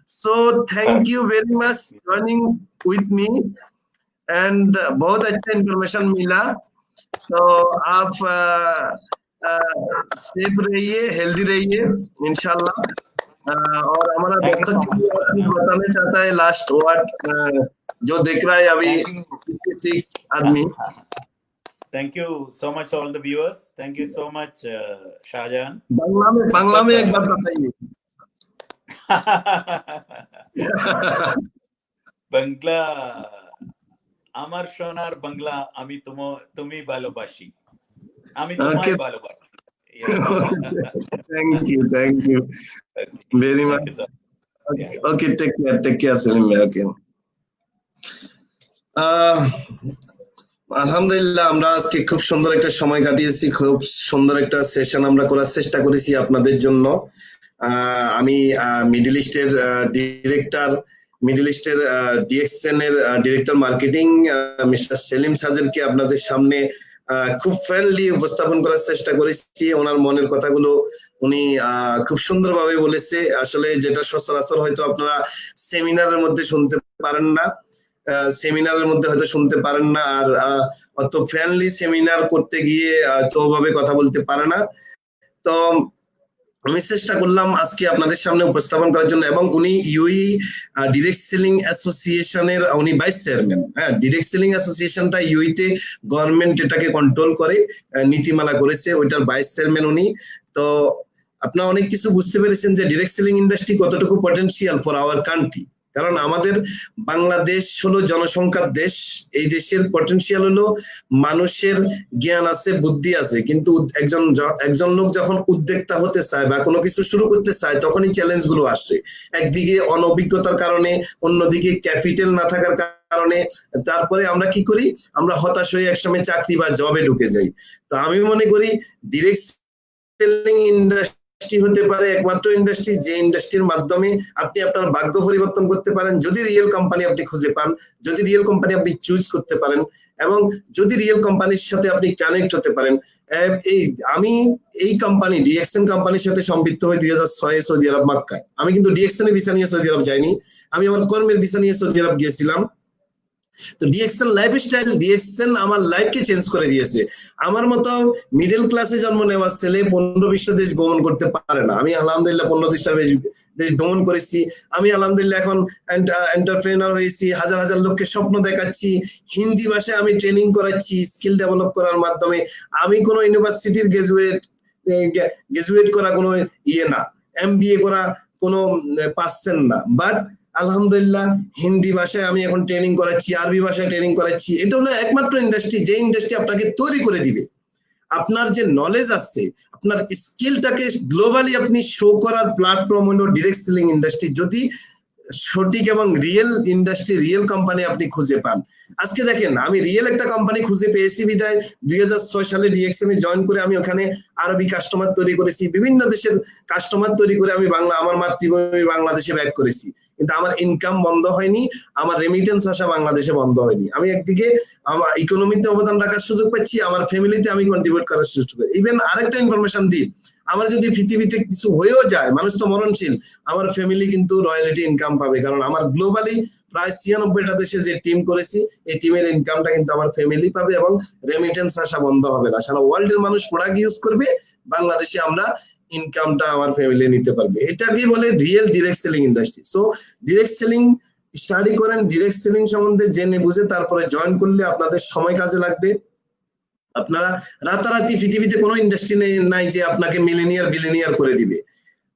So thank you very much joining with me and बहुत अच्छा इंफॉर्मेशन मिला। तो आप सेफ रहिए, हेल्दी रहिए इंशाल्लाह। और हमारा दर्शक बताना चाहता है लास्ट वर्ड, जो देख रहा है अभी 56 आदमी। Thank you so much all the viewers. Thank you so much Shah Jahan. Bangla में एक बात बताइए। বাংলা আমার সোনার বাংলা, আমি তুমি ভালোবাসি, আমি তোমায় ভালোবাসি। Thank you very much. Okay, take care Selim bhai। Okay, আলহামদুলিল্লাহ আমরা আজকে খুব সুন্দর একটা সময় কাটিয়েছি, খুব সুন্দর একটা সেশন আমরা করার চেষ্টা করেছি আপনাদের জন্য। আমি মিডল ইস্টের ডিএক্সএন এর ডিরেক্টর মার্কেটিং মিস্টার সেলিম সাজেরকে আপনাদের সামনে খুব ফ্রেন্ডলি উপস্থাপন করার চেষ্টা করেছি। ওনার মনের কথাগুলো উনি খুব সুন্দরভাবে বলেছে। আসলে যেটা সচরাচর হয়তো আপনারা সেমিনারের মধ্যে শুনতে পারেন না, আর অত ফ্রেন্ডলি সেমিনার করতে গিয়ে তো ওভাবে কথা বলতে পারে না। তো আমি চেষ্টা করলাম আজকে আপনাদের সামনে উপস্থাপন করার জন্য। এবং উনি ইউই ডিরেক্ট সেলিং অ্যাসোসিয়েশনের উনি ভাইস চেয়ারম্যান। হ্যাঁ, ডিরেক্ট সেলিং অ্যাসোসিয়েশনটা ইউইতে গভর্নমেন্ট এটাকে কন্ট্রোল করে, নীতিমালা করেছে, ওইটার ভাইস চেয়ারম্যান উনি। তো আপনারা অনেক কিছু বুঝতে পেরেছেন যে ডিরেক্ট সেলিং ইন্ডাস্ট্রি কতটুকু পটেনশিয়াল ফর আওয়ার কান্ট্রি। কারণ আমাদের বাংলাদেশ হলো জনসংখ্যার দেশ, এই দেশের পটেনশিয়াল হলো মানুষের জ্ঞান আছে, বুদ্ধি আছে, কিন্তু একজন লোক যখন উদ্যোক্তা হতে চায় বা কোনো কিছু শুরু করতে চায় তখনই চ্যালেঞ্জ গুলো আসে। একদিকে অনভিজ্ঞতার কারণে, অন্যদিকে ক্যাপিটাল না থাকার কারণে তারপরে আমরা কি করি, আমরা হতাশ হয়ে একসময় চাকরি বা জবে ঢুকে যাই। তো আমি মনে করি ডিরেক্ট সেলিং ইন্ডাস্ট্রি হতে পারে একমাত্র ইন্ডাস্ট্রি যে ইন্ডাস্ট্রির মাধ্যমে আপনি আপনার ভাগ্য পরিবর্তন করতে পারেন, যদি রিয়েল কোম্পানি আপনি খুঁজে পান, যদি রিয়েল কোম্পানি আপনি চুজ করতে পারেন, এবং যদি রিয়েল কোম্পানির সাথে আপনি কানেক্ট হতে পারেন। আমি এই কোম্পানি ডিএক্সএন কোম্পানির সাথে সম্পৃক্ত হই 2006 সৌদি আরব মক্কায়। আমি কিন্তু ডিএক্সএন এর ভিসা নিয়ে সৌদি আরব যাইনি, আমি আমার কর্মের ভিসা নিয়ে সৌদি আরব গিয়েছিলাম। তো ডিএক্সএন লাইফস্টাইল, ডিএক্সএন আমার লাইফকে চেঞ্জ করে দিয়েছে। আমার মতো মিডল ক্লাসে জন্ম নেওয়া ছেলে 15-20টা দেশ ভ্রমণ করতে পারে না। আমি আলহামদুলিল্লাহ 15-20টা দেশ ভ্রমণ করেছি। আমি আলহামদুলিল্লাহ এখন এন্টারপ্রেনার হয়েছি, হাজার হাজার লোককে স্বপ্ন দেখাচ্ছি, হিন্দি ভাষায় আমি ট্রেনিং করাচ্ছি স্কিল ডেভেলপ করার মাধ্যমে। আমি কোনো ইউনিভার্সিটির গ্রাজুয়েট করা কোনো না, এমবিএ করা কোনো পাচ্ছেন না, বাট আলহামদুলিল্লাহ হিন্দি ভাষায় আমি এখন ট্রেনিং করাচ্ছি, আরবি ভাষায় ট্রেনিং করাচ্ছি। এটা হলো একমাত্র ইন্ডাস্ট্রি যে ইন্ডাস্ট্রি আপনাকে তৈরি করে দিবে। আপনার যে নলেজ আছে, আপনার স্কিলটাকে গ্লোবালি আপনি শো করার প্ল্যাটফর্ম হলো ডিরেক্ট সেলিং ইন্ডাস্ট্রি, যদি সঠিক এবং রিয়েল ইন্ডাস্ট্রি, রিয়েল কোম্পানি আপনি খুঁজে পান। আজকে দেখেন, আমি রিয়েল একটা কোম্পানি খুঁজে পেয়েছি বিদায় 2006 সালে ডিএক্সএম এ জয়েন করে আমি ওখানে আরবি কাস্টমার তৈরি করেছি, বিভিন্ন দেশের কাস্টমার তৈরি করে আমি আমার মাতৃভূমি বাংলাদেশে ব্যাক করেছি। কিন্তু আমার ইনকাম বন্ধ হয়নি, আমার রেমিটেন্স আসা বাংলাদেশে বন্ধ হয়নি। আমি একদিকে আমার ইকোনমিতে অবদান রাখার সুযোগ পাচ্ছি, আমার ফ্যামিলিতে আমি কন্ট্রিবিউট করার সুযোগ পাচ্ছি। ইভেন আরেকটা ইনফরমেশন দিই, আমার যদি পৃথিবীতে কিছু হয়েও যায়, মানুষ তো মরণশীল, আমার ফ্যামিলি কিন্তু রয়্যালিটি ইনকাম পাবে, কারণ আমার গ্লোবালি প্রায় 96টা দেশে যে টিম করেছি, এই টিমের ইনকামটা কিন্তু আমার ফ্যামিলি পাবে এবং রেমিটেন্স আসা বন্ধ হবে না। সারা ওয়ার্ল্ডের মানুষ প্রোডাক্ট ইউজ করবে, বাংলাদেশে আমরা ইনকামটা আমার ফ্যামিলি নিতে পারবে। এটাকে বলে real direct selling industry. So direct selling study করেন, ডিরেক্ট সেলিং সম্বন্ধে জেনে বুঝে তারপরে জয়েন করলে আপনাদের সময় কাজে লাগবে। আপনারা রাতারাতি পৃথিবীতে কোনো ইন্ডাস্ট্রি নাই যে আপনাকে মিলেনিয়ার বিলিনিয়ার করে দিবে,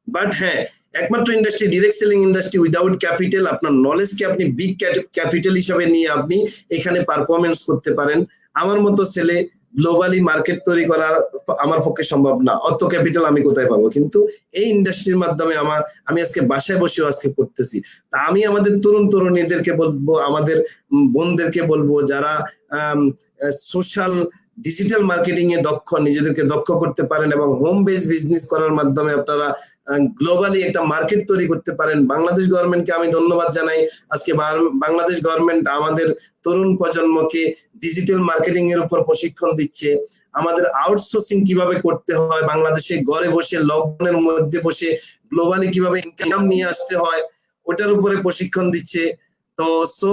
বাট হ্যাঁ একমাত্র industry direct selling industry without capital. আপনার নলেজকে আপনি বিগ ক্যাপিটাল হিসাবে নিয়ে আপনি এখানে পারফরমেন্স করতে পারেন। আমার মতো ছেলে গ্লোবালি মার্কেট তৈরি করা আমার পক্ষে সম্ভব না, অত ক্যাপিটাল আমি কোথায় পাবো? কিন্তু এই ইন্ডাস্ট্রির মাধ্যমে আমি আজকে বাসায় বসেও আজকে করতেছি। তা আমি আমাদের তরুণ তরুণীদেরকে বলবো, আমাদের বোনদেরকে বলবো, যারা সোশ্যাল ডিজিটাল মার্কেটিং এ দক্ষ, নিজেদেরকে দক্ষ করতে পারেন এবং হোম বেস বিজনেস করার মাধ্যমে আপনারা গ্লোবালি একটা মার্কেট তৈরি করতে পারেন। বাংলাদেশ গভর্নমেন্টকে আমি ধন্যবাদ জানাই, আজকে বাংলাদেশ গভর্নমেন্ট আমাদের তরুণ প্রজন্মকে ডিজিটাল মার্কেটিং এর উপর প্রশিক্ষণ দিচ্ছে। আমাদের আউটসোর্সিং কিভাবে করতে হয়, বাংলাদেশে ঘরে বসে লকডাউনের মধ্যে বসে গ্লোবালি কিভাবে ইনকাম নিয়ে আসতে হয়, ওটার উপরে প্রশিক্ষণ দিচ্ছে। তো সো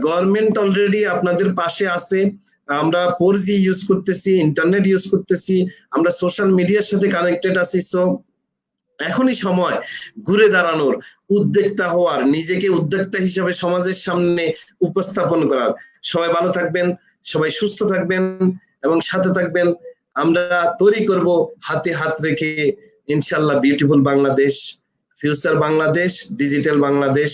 গভর্নমেন্ট অলরেডি আপনাদের পাশে আছে। আমরা 4G ইউজ করতেছি, ইন্টারনেট ইউজ করতেছি, আমরা সোশ্যাল মিডিয়ার সাথে কানেক্টেড আছি। সো এখনই সময় ঘুরে দাঁড়ানোর, উদ্যোক্তা হওয়ার, নিজেকে উদ্যোক্তা হিসেবে সমাজের সামনে উপস্থাপন করার। সবাই ভালো থাকবেন, সবাই সুস্থ থাকবেন এবং সাথে থাকবেন। আমরা তৈরি করব হাতে হাত রেখে ইনশাল্লাহ beautiful Bangladesh, future Bangladesh, digital Bangladesh.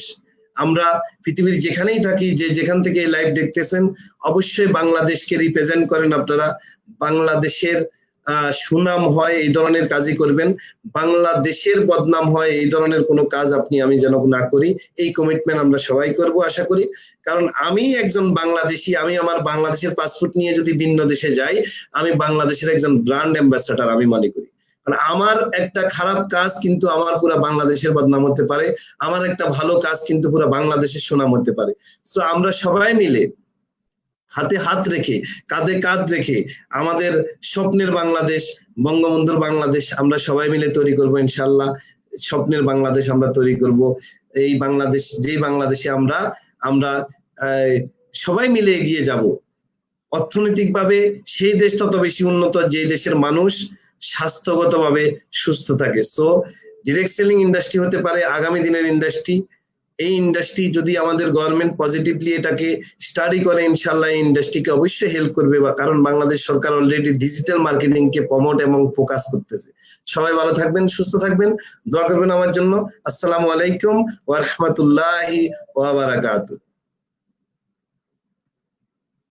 আমরা পৃথিবীর যেখানেই থাকি, যেখান থেকে লাইভ দেখতেছেন, অবশ্যই বাংলাদেশকে রিপ্রেজেন্ট করেন আপনারা। বাংলাদেশের সুনাম হয় এই ধরনের কাজই করবেন, বাংলাদেশের বদনাম হয় এই ধরনের কোনো কাজ আমি যেন না করি, এই কমিটমেন্ট আমরা সবাই করব আশা করি। কারণ আমি একজন বাংলাদেশি, আমি আমার বাংলাদেশের পাসপোর্ট নিয়ে যদি ভিন্ন দেশে যাই, আমি বাংলাদেশের একজন ব্র্যান্ড অ্যাম্বাসাডার আমি মনে করি। কারণ আমার একটা খারাপ কাজ কিন্তু আমার পুরো বাংলাদেশের বদনাম হতে পারে, আমার একটা ভালো কাজ কিন্তু পুরো বাংলাদেশের সুনাম হতে পারে। সো আমরা সবাই মিলে হাতে হাত রেখে, কাঁধে কাঁধ রেখে আমাদের স্বপ্নের বাংলাদেশ, বঙ্গবন্ধুর বাংলাদেশ আমরা সবাই মিলে তৈরি করব ইনশাল্লাহ। স্বপ্নের বাংলাদেশ আমরা তৈরি করব, এই বাংলাদেশ, যেই বাংলাদেশে আমরা সবাই মিলে এগিয়ে যাব। অর্থনৈতিকভাবে সেই দেশ তত বেশি উন্নত যে দেশের মানুষ স্বাস্থ্যগতভাবে সুস্থ থাকে। সো ডিরেক্ট সেলিং ইন্ডাস্ট্রি হতে পারে আগামী দিনের ইন্ডাস্ট্রি। এই ইন্ডাস্ট্রি যদি আমাদের গভর্নমেন্ট পজিটিভলি এটাকে স্টাডি করে, ইনশাল্লাহ এই ইন্ডাস্ট্রিকে অবশ্যই হেল্প করবে, কারণ বাংলাদেশ সরকার অলরেডি ডিজিটাল মার্কেটিং কে প্রমোট এবং ফোকাস করতেছে। সবাই ভালো থাকবেন, সুস্থ থাকবেন, দোয়া করবেন আমার জন্য। আসসালামু আলাইকুম ওয়া রাহমাতুল্লাহি ওয়া বারাকাতুহু।